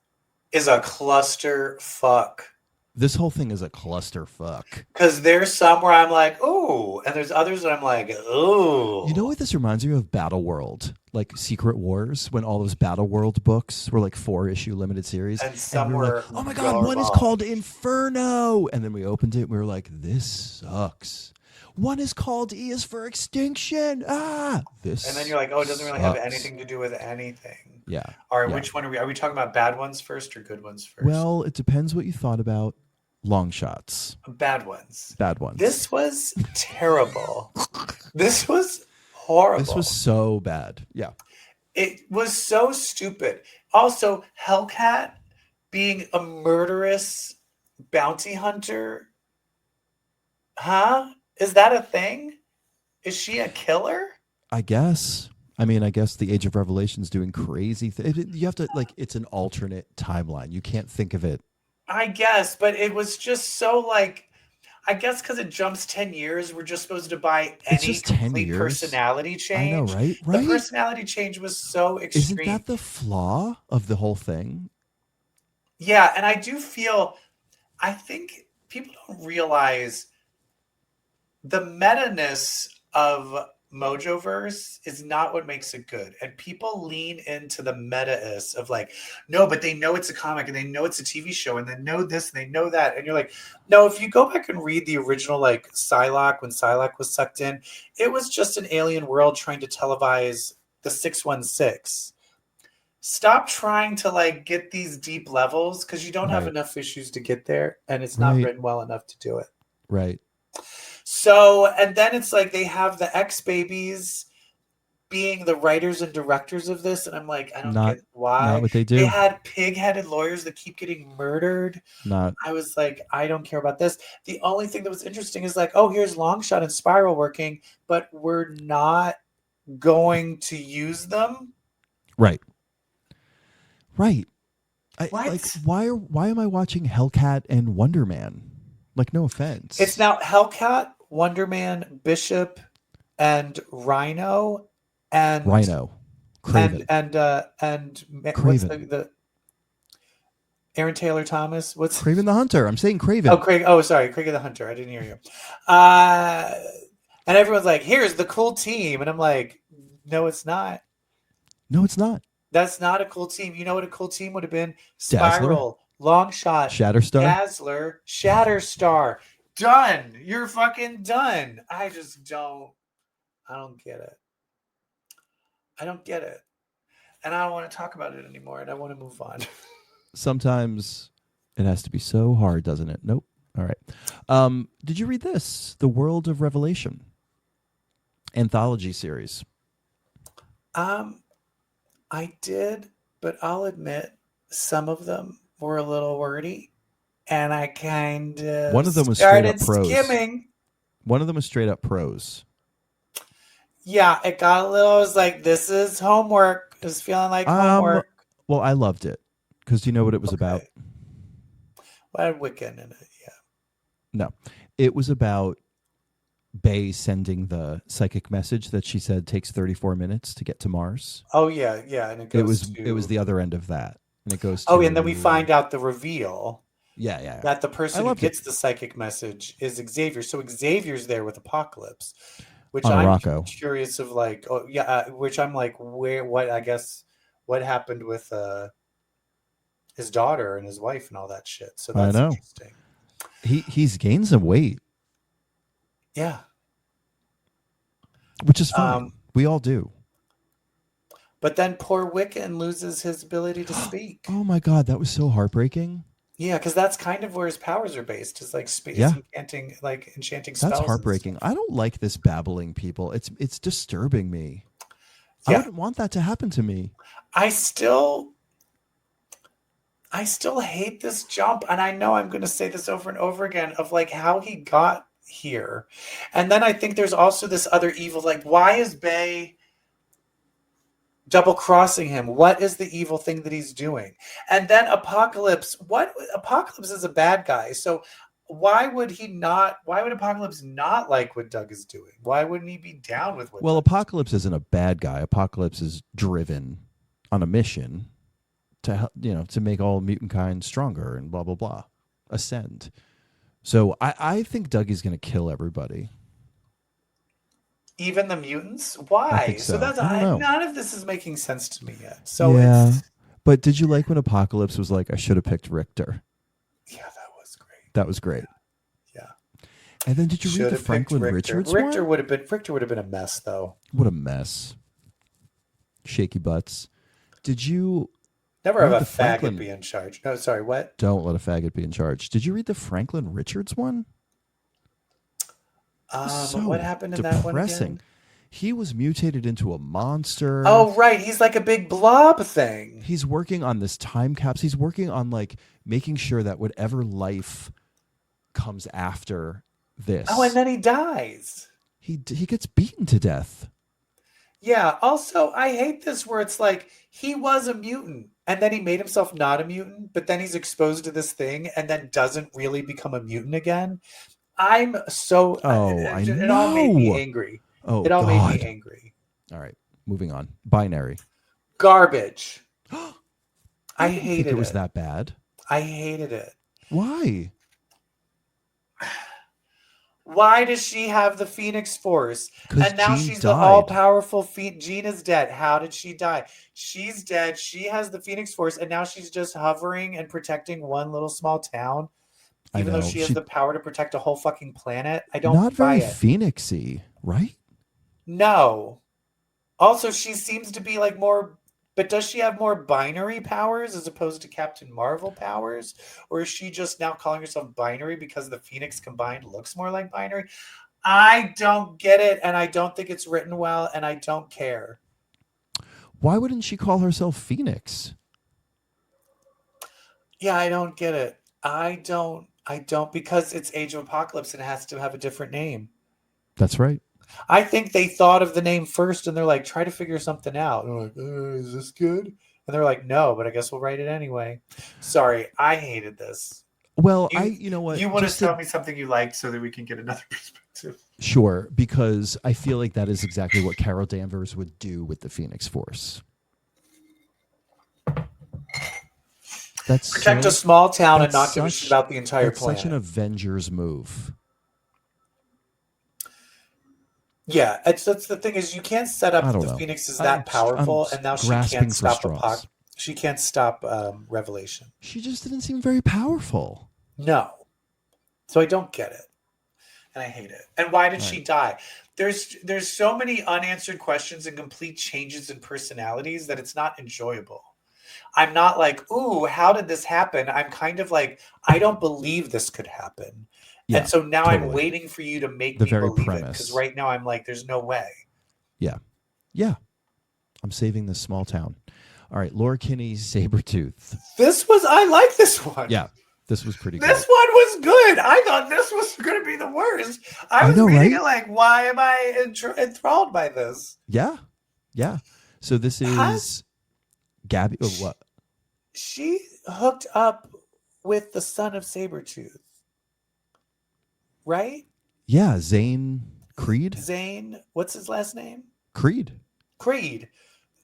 is a cluster fuck. This whole thing is a clusterfuck. Because there's some where I'm like, ooh, and there's others that I'm like, ooh. You know what this reminds me of? Battle World, like Secret Wars, when all those Battle World books were like 4-issue limited series. And some we were were like, oh my God, one is called Inferno. And then we opened it and we were like, this sucks. One is called E is for Extinction. This. And then you're like, oh, it doesn't really have anything to do with anything. Yeah. All right, which one are we? Are we talking about bad ones first or good ones first? Well, it depends what you thought about long shots. Bad ones. Bad ones. This was terrible. This was horrible. This was so bad. Yeah. It was so stupid. Also, Hellcat being a murderous bounty hunter. Huh? Is that a thing? Is she a killer? I guess. I mean, I guess the Age of Revelation's doing crazy things. You have to, like, it's an alternate timeline. You can't think of it. I guess, but it was just so, like, I guess because it jumps 10 years, we're just supposed to buy any complete personality change. I know, right? Right? The personality change was so extreme. Isn't that the flaw of the whole thing? Yeah, and I do feel, I think people don't realize the meta-ness of Mojoverse is not what makes it good. And people lean into the meta-ness of like, no, but they know it's a comic and they know it's a TV show and they know this and they know that. And you're like, no, if you go back and read the original like Psylocke, when Psylocke was sucked in, it was just an alien world trying to televise the 616. Stop trying to like get these deep levels because you don't have enough issues to get there and it's not written well enough to do it. Right. So, and then it's like they have the ex-babies being the writers and directors of this. And I'm like, I don't get why. Not what they do. They had pig-headed lawyers that keep getting murdered. I was like, I don't care about this. The only thing that was interesting is like, oh, here's Longshot and Spiral working, but we're not going to use them. Right. Right. What? Why am I watching Hellcat and Wonder Man? Like, no offense. It's now Hellcat, Wonder Man, Bishop, and Rhino, and Craven. and Craven. What's the Aaron Taylor Thomas? What's Craven the Hunter? I'm saying Craven. Oh, Craig. Oh, sorry, Craig the Hunter. I didn't hear you. And everyone's like, "Here's the cool team," and I'm like, "No, it's not. No, it's not. That's not a cool team. You know what a cool team would have been? Spiral." Longshot, Shatterstar, Dazzler, Shatterstar. Done. You're fucking done. I just don't. I don't get it. I don't get it. And I don't want to talk about it anymore. And I want to move on. Sometimes it has to be so hard, doesn't it? Nope. All right. Did you read this? The World of Revelation anthology series. I did, but I'll admit some of them were a little wordy, and I kind of one of them was straight up prose. Skimming. One of them was straight up prose. Yeah, it got a little. I was like, "This is homework." It was feeling like homework. Well, I loved it because you know what it was about. Well, I had Wiccan in it. Yeah. No, it was about Bay sending the psychic message that she said takes 34 minutes to get to Mars. Oh yeah, yeah, and it was the other end of that. And it goes and then we find out the reveal. Yeah. That the person who gets the psychic message is Xavier. So Xavier's there with Apocalypse, which I'm curious of like, which I'm like, what happened with his daughter and his wife and all that shit. So that's interesting. He's gained some weight. Yeah. Which is fine. We all do. But then poor Wiccan loses his ability to speak. Oh my God, that was so heartbreaking. Yeah, because that's kind of where his powers are based. It's like enchanting spells. That's heartbreaking. I don't like this babbling people. It's disturbing me. Yeah. I wouldn't want that to happen to me. I still I still hate this jump, and I know I'm going to say this over and over again of like how he got here. And then I think there's also this other evil, like why is Bay double crossing him? What is the evil thing that he's doing? And then Apocalypse, Apocalypse is a bad guy. So why would Apocalypse not like what Doug is doing? Why wouldn't he be down with what Well, Doug Apocalypse isn't a bad guy. Apocalypse is driven on a mission to make all mutant kind stronger and blah blah blah, ascend. So I think Dougie's going to kill everybody. Even the mutants? Why? I think so. That's I don't know. none of this is making sense to me yet. So yeah, it's but did you like when Apocalypse was like, I should have picked Richter? yeah, that was great. That was great. Yeah. And then did you read the Franklin Richards one? Richter would have been a mess though. What a mess. Shaky butts. Did you Never have read a the faggot Franklin- be in charge. No, sorry, what? Don't let a faggot be in charge. Did you read the Franklin Richards one? So What happened in depressing. that one again? He was mutated into a monster. Oh, right. He's like a big blob thing. He's working on this time capsule. He's working on like making sure that whatever life comes after this. Oh, and then he dies. he gets beaten to death. Yeah. Also, I hate this where it's like he was a mutant and then he made himself not a mutant, but then he's exposed to this thing and then doesn't really become a mutant again. I'm so. I It all made me know. angry. Oh, It all God. made me angry. All right, moving on. Binary. Garbage. I I didn't hated think it was it. that bad. I hated it. Why? Why does she have the Phoenix Force? 'Cause And now Jean she's the died. all-powerful Jean is dead. How did she die? She's dead. She has the Phoenix Force, and now she's just hovering and protecting one little small town, I even though know. she has She- the power to protect a whole fucking planet. I don't Not buy very it. Phoenixy, right? No. Also, she seems to be like more. But does she have more binary powers as opposed to Captain Marvel powers? Or is she just now calling herself binary because the Phoenix combined looks more like binary? I don't get it, and I don't think it's written well, and I don't care. Why wouldn't she call herself Phoenix? Yeah, I don't get it. I don't because it's Age of Apocalypse and it has to have a different name. That's right. I think they thought of the name first and they're like, try to figure something out. And they're like, is this good? And they're like, no, but I guess we'll write it anyway. Sorry, I hated this. Well, You- you know what? You want Just to tell me something you liked so that we can get another perspective. Sure, because I feel like that is exactly what Carol Danvers would do with the Phoenix Force. That's Protect so- a small town and that's not give a such- shit about the entire That's planet. such an Avengers move. Yeah, that's the thing is you can't set up I that don't the know. Phoenix is I'm that powerful, just and now she grasping can't for stop straws. She can't stop Revelation. She just didn't seem very powerful. No, so I don't get it, and I hate it. And why did she die? There's so many unanswered questions and complete changes in personalities that it's not enjoyable. I'm not like, ooh, how did this happen? I'm kind of like, I don't believe this could happen. Yeah, And so now I'm totally. waiting for you to make The me very believe it. premise. Because right now I'm like, there's no way. Yeah. I'm saving this small town. All right, Laura Kinney's Sabretooth. I like this one. Yeah, this was pretty This good. one was good. I thought this was going to be the worst. I was know, reading right? it like, why am I enthralled by this? Yeah. So this is Gabby. Oh, what? She hooked up with the son of Sabretooth. Right? Yeah, Zane Creed. Zane, what's his last name? Creed. Creed.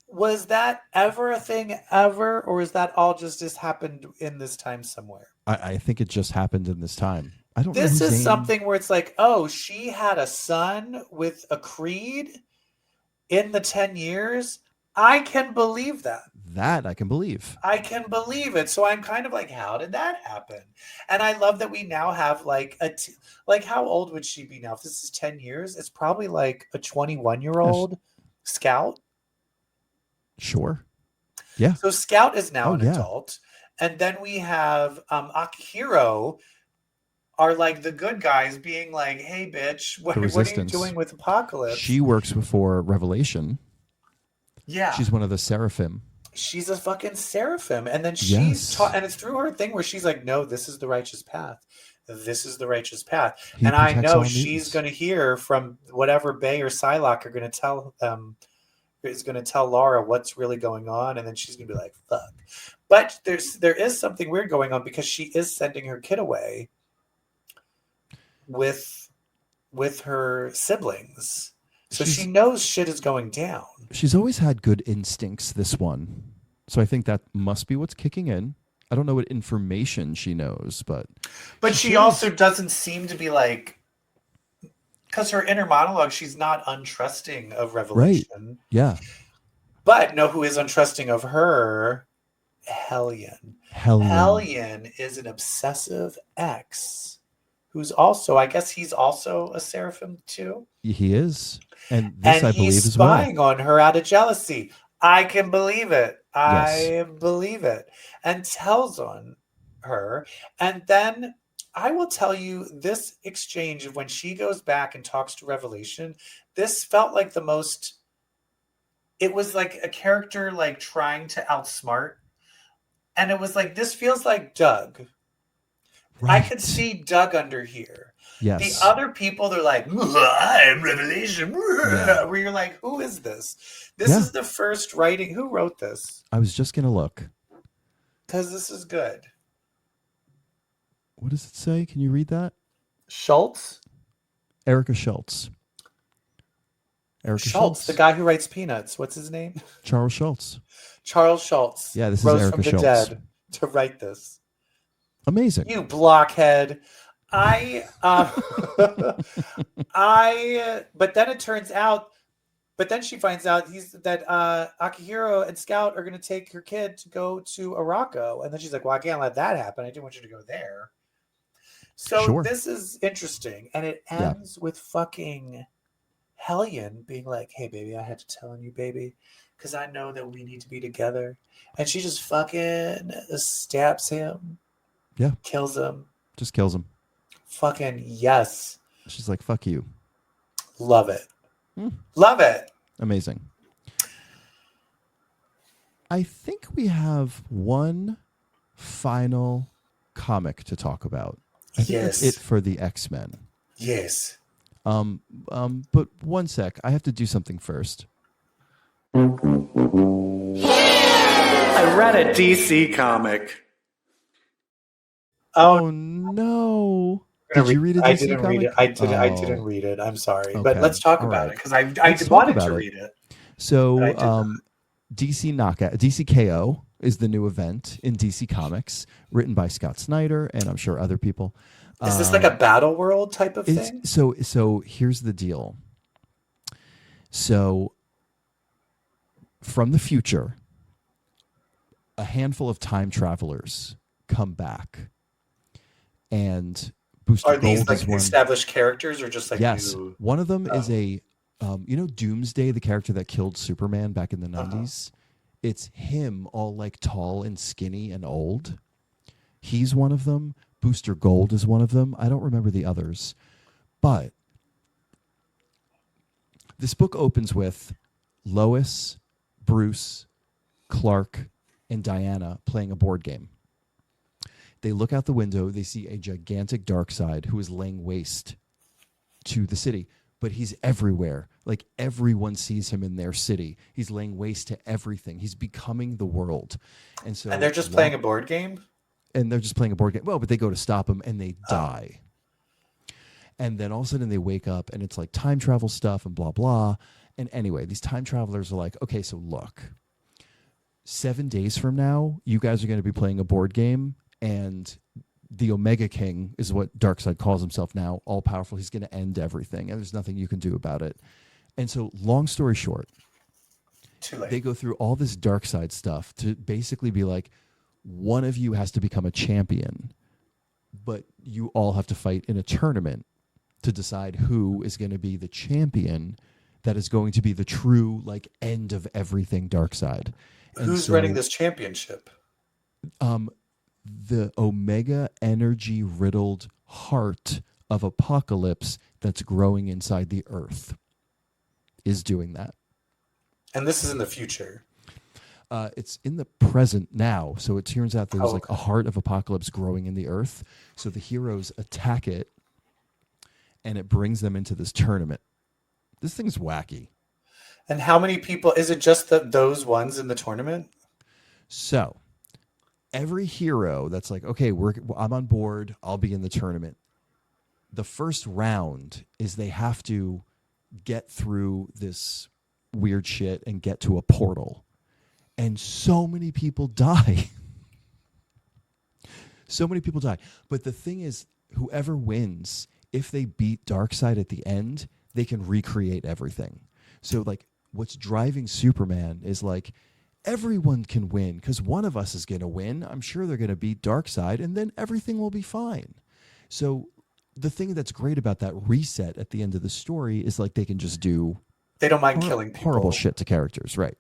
Was that ever a thing ever, or is that all just happened in this time somewhere? I think it just happened in this time. I don't know. This who is Zane- something where it's like, oh, she had a son with a Creed in the 10 years. I can believe that. That I can believe. I can believe it. So I'm kind of like, how did that happen? And I love that we now have like like how old would she be now? If this is 10 years, it's probably like a 21-year-old Scout. Sure. Yeah. So Scout is now Oh, an yeah. adult. And then we have Akihiro are like the good guys being like, hey, bitch, what are you Resistance. doing with Apocalypse? She works before Revelation. yeah. She's one of the Seraphim. she's a fucking seraphim. And then she's Yes. taught, and it's through her thing where she's like, no, this is the righteous path. This is the righteous path. He And I protects know all she's mutants. going to hear from whatever Bay or Psylocke are going to tell them, is going to tell Laura what's really going on. And then she's going to be like, fuck. But there is something weird going on because she is sending her kid away with her siblings. So she knows shit is going down. She's always had good instincts, this one. So I think that must be what's kicking in. I don't know what information she knows, but she also doesn't seem to be like, because her inner monologue, she's not untrusting of Revelation. Right. Yeah. But know who is untrusting of her? Hellion. Hellion is an obsessive ex who's also, I guess he's also a seraphim too. He is. And this, I believe, he's as well. spying on her out of jealousy. I can believe it. I believe it. And tells on her. And then I will tell you, this exchange of when she goes back and talks to Revelation, this felt like the most, it was like a character like trying to outsmart. And it was like, this feels like Doug. Right. I could see Doug under here. Yes. The other people, they're like, I'm Revelation. Yeah. Where you're like, who is this? This is the first writing. Who wrote this? I was just going to look. Because this is good. What does it say? Can you read that? Schultz? Erica Schultz. Schultz, the guy who writes Peanuts. What's his name? Charles Schultz. Charles Schultz. Yeah, this rose is Erica from the Schultz. dead to write this. Amazing. You blockhead. but then it turns out, but then she finds out that Akihiro and Scout are going to take her kid to go to Araco. And then she's like, well, I can't let that happen. I didn't want you to go there. So this is interesting. And it ends with fucking Hellion being like, hey, baby, I had to tell you, baby, because I know that we need to be together. And she just fucking stabs him. Yeah. Kills him. Just kills him. Fucking yes. She's like, fuck you. Love it. Love it. Amazing. I think we have one final comic to talk about. I think that's it for the X-Men. Yes. But one sec. I have to do something first. I read a DC comic. Oh no. Did you read a DC comic? I didn't read it. I'm sorry. Okay. But let's talk about it because I wanted to read it. So DC Knockout, DC KO is the new event in DC Comics, written by Scott Snyder and I'm sure other people. Is this like a Battle World type of thing? So here's the deal. So from the future, a handful of time travelers come back. And Booster Are these Gold like is one. Established characters or just like new? One of them is a Doomsday, the character that killed Superman back in the 90s. It's him, all like tall and skinny and old. He's one of them. Booster Gold is one of them. I don't remember the others. But this book opens with Lois, Bruce, Clark, and Diana playing a board game. They look out the window. They see a gigantic Darkseid who is laying waste to the city. But he's everywhere. Like everyone sees him in their city. He's laying waste to everything. He's becoming the world. And they're just playing a board game? And they're just playing a board game. Well, but they go to stop him and they die. And then all of a sudden they wake up and it's like time travel stuff and blah, blah. And anyway, these time travelers are like, okay, so look, 7 days from now, you guys are going to be playing a board game. And the Omega King is what Darkseid calls himself now, all powerful. He's going to end everything, and there's nothing you can do about it. And so, long story short, too late. They go through all this Darkseid stuff to basically be like, one of you has to become a champion, but you all have to fight in a tournament to decide who is going to be the champion that is going to be the true like end of everything Darkseid. Who's running this championship? The Omega energy riddled heart of Apocalypse that's growing inside the Earth is doing that. And this is in the future. It's in the present now. So it turns out there's like Okay. a heart of apocalypse growing in the earth. So the heroes attack it, and it brings them into this tournament. This thing's wacky. And how many people? Is it just those ones in the tournament? So every hero that's like, okay, I'm on board. I'll be in the tournament. The first round is they have to get through this weird shit and get to a portal. And so many people die. So many people die. But the thing is, whoever wins, if they beat Darkseid at the end, they can recreate everything. So like what's driving Superman is like everyone can win because one of us is going to win. I'm sure they're going to beat Darkseid and then everything will be fine. So the thing that's great about that reset at the end of the story is like they can just do They don't mind killing people. horrible shit to characters, right?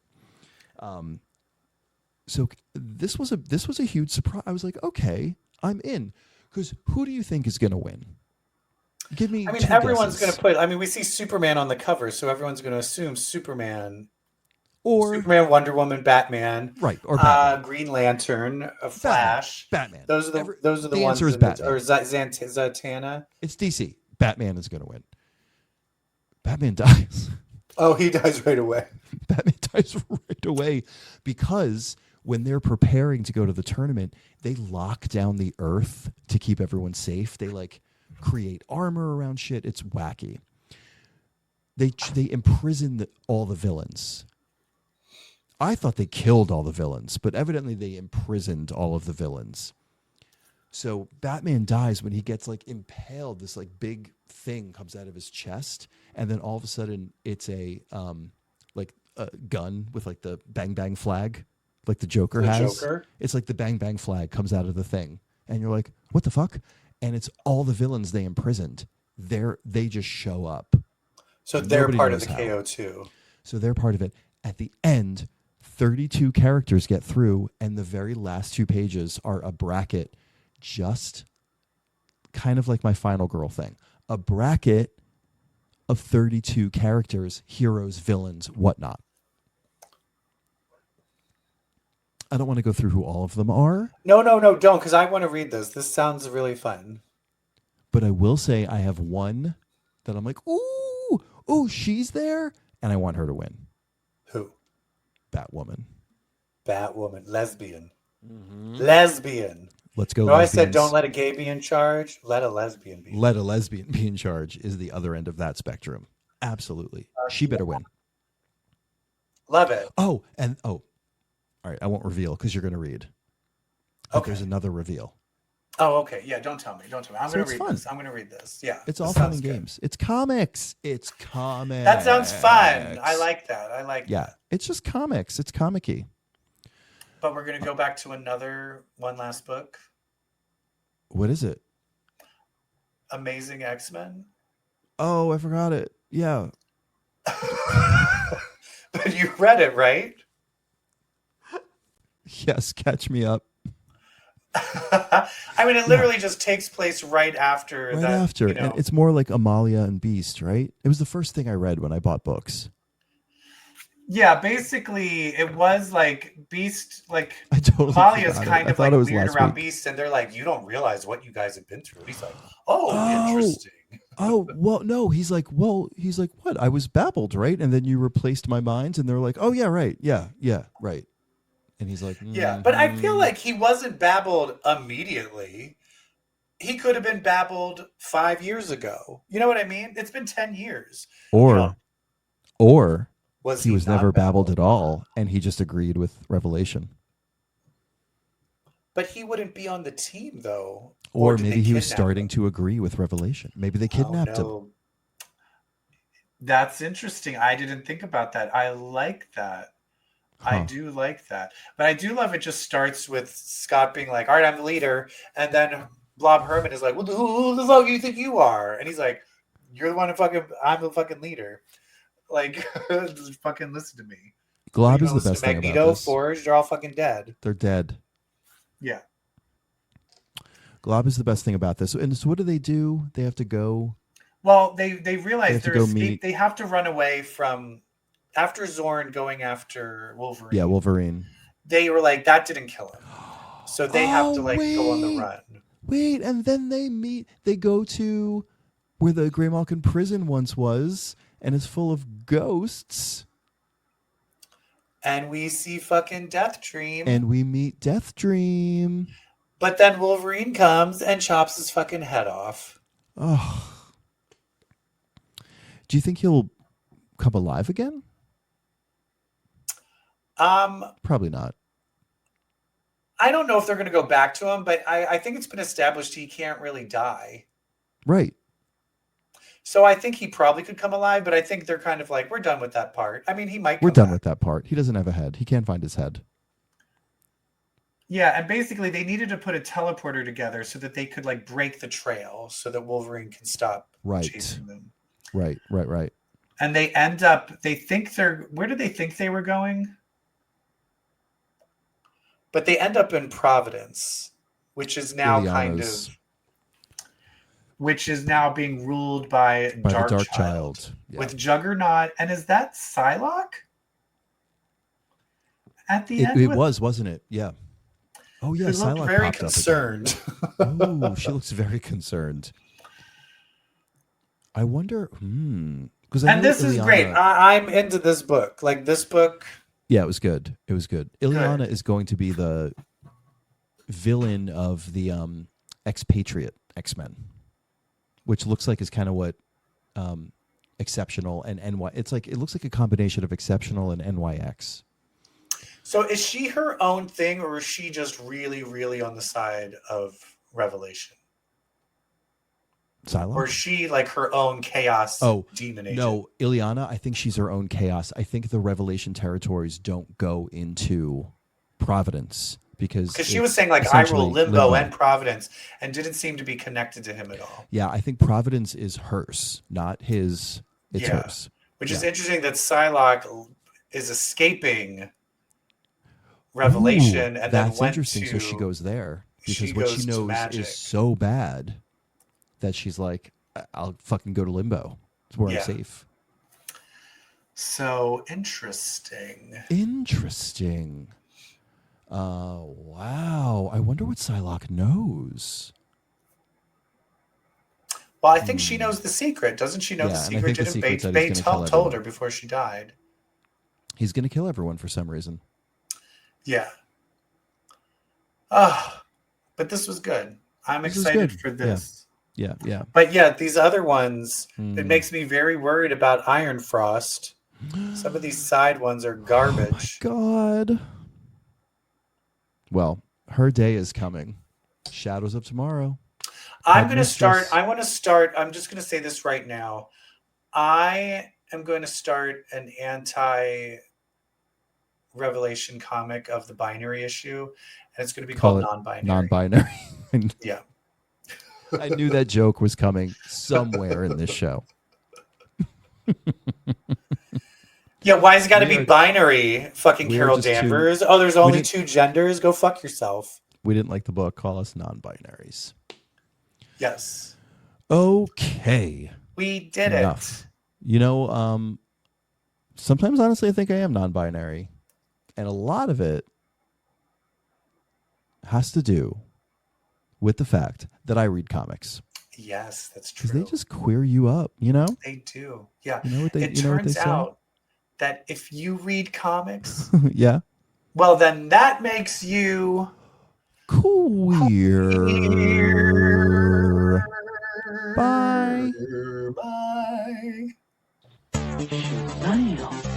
So this was a huge surprise. I was like, okay, I'm in. Because who do you think is going to win? Give me. I mean, two everyone's guesses. going to put. I mean, we see Superman on the cover, so everyone's going to assume Superman, or Wonder Woman, Batman, right, or Batman. Green Lantern, Flash, Batman. Those are the the ones. answer is Batman. Or Zatanna. It's DC. Batman is going to win. Batman dies. Oh, he dies right away. Batman dies right away because when they're preparing to go to the tournament, they lock down the earth to keep everyone safe. They like create armor around shit. It's wacky. They imprison all the villains. I thought they killed all the villains, but evidently they imprisoned all of the villains. So Batman dies when he gets like impaled. This like big thing comes out of his chest, and then all of a sudden it's a gun with like the bang bang flag, like the Joker has. Joker? It's like the bang bang flag comes out of the thing, and you're like, what the fuck? And it's all the villains they imprisoned. They just show up. So they're Nobody part of knows the how. KO too. So they're part of it. At the end, 32 characters get through, and the very last 2 pages are a bracket, just kind of like my Final Girl thing. A bracket of 32 characters, heroes, villains, whatnot. I don't want to go through who all of them are. No, don't, because I want to read this. This sounds really fun. But I will say I have one that I'm like, ooh, she's there, and I want her to win. Who? Batwoman. Lesbian. Mm-hmm. Lesbian. Let's go. No, I said lesbians. don't let a gay be in charge. Let a lesbian be. Let a lesbian be in charge is the other end of that spectrum. Absolutely. She better win. Love it. Oh, all right. I won't reveal because you're going to read. But Okay. there's another reveal. Oh, okay. Yeah, don't tell me. I'm So going to it's read fun. this. I'm going to read this. Yeah. It's this all fun sounds and good. games. It's comics. It's comics. That sounds fun. I like that. Yeah, it's just comics. It's comic-y. But we're going to go back to one last book. What is it? Amazing X-Men. Oh, I forgot it. Yeah. But you read it, right? Yes, catch me up. I mean, it literally just takes place right after Right that. after. You know. And it's more like Amalia and Beast, right? It was the first thing I read when I bought books. Yeah, basically, it was like Beast, like I totally Amalia's forgot it. kind I of thought like it was weird last around week. Beast, and they're like, you don't realize what you guys have been through. And he's like, oh, Oh. interesting. Oh, well, no. He's like, what? I was babbled, right? And then you replaced my minds, and they're like, oh, yeah, right. Yeah, right. And he's like, Yeah, but I feel like he wasn't babbled immediately. He could have been babbled 5 years ago. You know what I mean? It's been 10 years. or Was he was not never babbled at all, and he just agreed with Revelation. But he wouldn't be on the team, though. Or did maybe they he was kidnap starting him? to agree with Revelation. Maybe they kidnapped him. Oh, no. That's interesting. I didn't think about that. I like that. I Huh. do like that. But I do love it just starts with Scott being like, all right, I'm the leader. And then Blob Herman is like, well, who the fuck do you think you are? And he's like, you're the one I'm the fucking leader. Like, just fucking listen to me. Glob You is know, the best thing about Magneto, this. Forge, they're all fucking dead. They're dead. Yeah. Glob is the best thing about this. And so what do? They have to go. Well, they realize They have to they're go escape. meet- They have to run away from after Zorn going after Wolverine. Yeah, Wolverine. They were like, that didn't kill him. So they have to like go on the wait. run. Wait, and then they go to where the Greymalkin prison once was, and it's full of ghosts. And we see fucking Deathstream. And we meet Deathstream. But then Wolverine comes and chops his fucking head off. Oh. Do you think he'll come alive again? Probably not. I don't know if they're going to go back to him, but I think it's been established he can't really die. Right. So I think he probably could come alive, but I think they're kind of like, we're done with that part. I mean, he might come We're done back. with that part. He doesn't have a head. He can't find his head. Yeah, and basically they needed to put a teleporter together so that they could like break the trail so that Wolverine can stop chasing them. Right. And they end up, where did they think they were going? But they end up in Providence, which is now which is now being ruled by the Dark Child. Yeah. With Juggernaut. And is that Psylocke? At the end? It was, wasn't it? Yeah. Oh, yeah. She looked Psylocke very popped concerned. Oh, she looks very concerned. I wonder. And this is great. I'm into this book. Like this book. Yeah, it was good. Ileana is going to be the villain of the expatriate X-Men, which looks like is kind of what Exceptional and NY. It looks like a combination of Exceptional and NYX. So is she her own thing, or is she just really, really on the side of Revelation? Psylocke? Or is she like her own chaos demon agent? No, Ileana, I think she's her own chaos. I think the Revelation territories don't go into Providence because she was saying like I rule Limbo and Providence and didn't seem to be connected to him at all. Yeah, I think Providence is hers, not his. It's hers. Which is interesting that Psylocke is escaping Revelation. And that's then interesting. So she goes there because what she knows is so bad that she's like, I'll fucking go to Limbo. It's where I'm safe. So interesting. Wow. I wonder what Psylocke knows. Well, I think she knows the secret. Doesn't she know the secret? Didn't Bates told her before she died? He's going to kill everyone for some reason. Yeah. But this was good. I'm excited for this. Yeah. But yeah, these other ones, it makes me very worried about Iron Frost. Some of these side ones are garbage. Oh my God. Well, her day is coming. Shadows of Tomorrow. I'm just going to say this right now. I am going to start an anti-Revelation comic of the binary issue, and it's going to be called Non-Binary. Non-Binary. Yeah. I knew that joke was coming somewhere in this show. Yeah, why has it got to be binary? Fucking Carol Danvers. There's only two genders. Go fuck yourself. We didn't like the book. Call us non-binaries. Yes. Okay. We did Enough. It. Sometimes honestly I think I am non-binary. And a lot of it has to do with the fact that I read comics. Yes, that's true. Because they just queer you up, you know? They do. Yeah. It turns out that if you read comics, yeah. Well, then that makes you queer. Bye. Bye.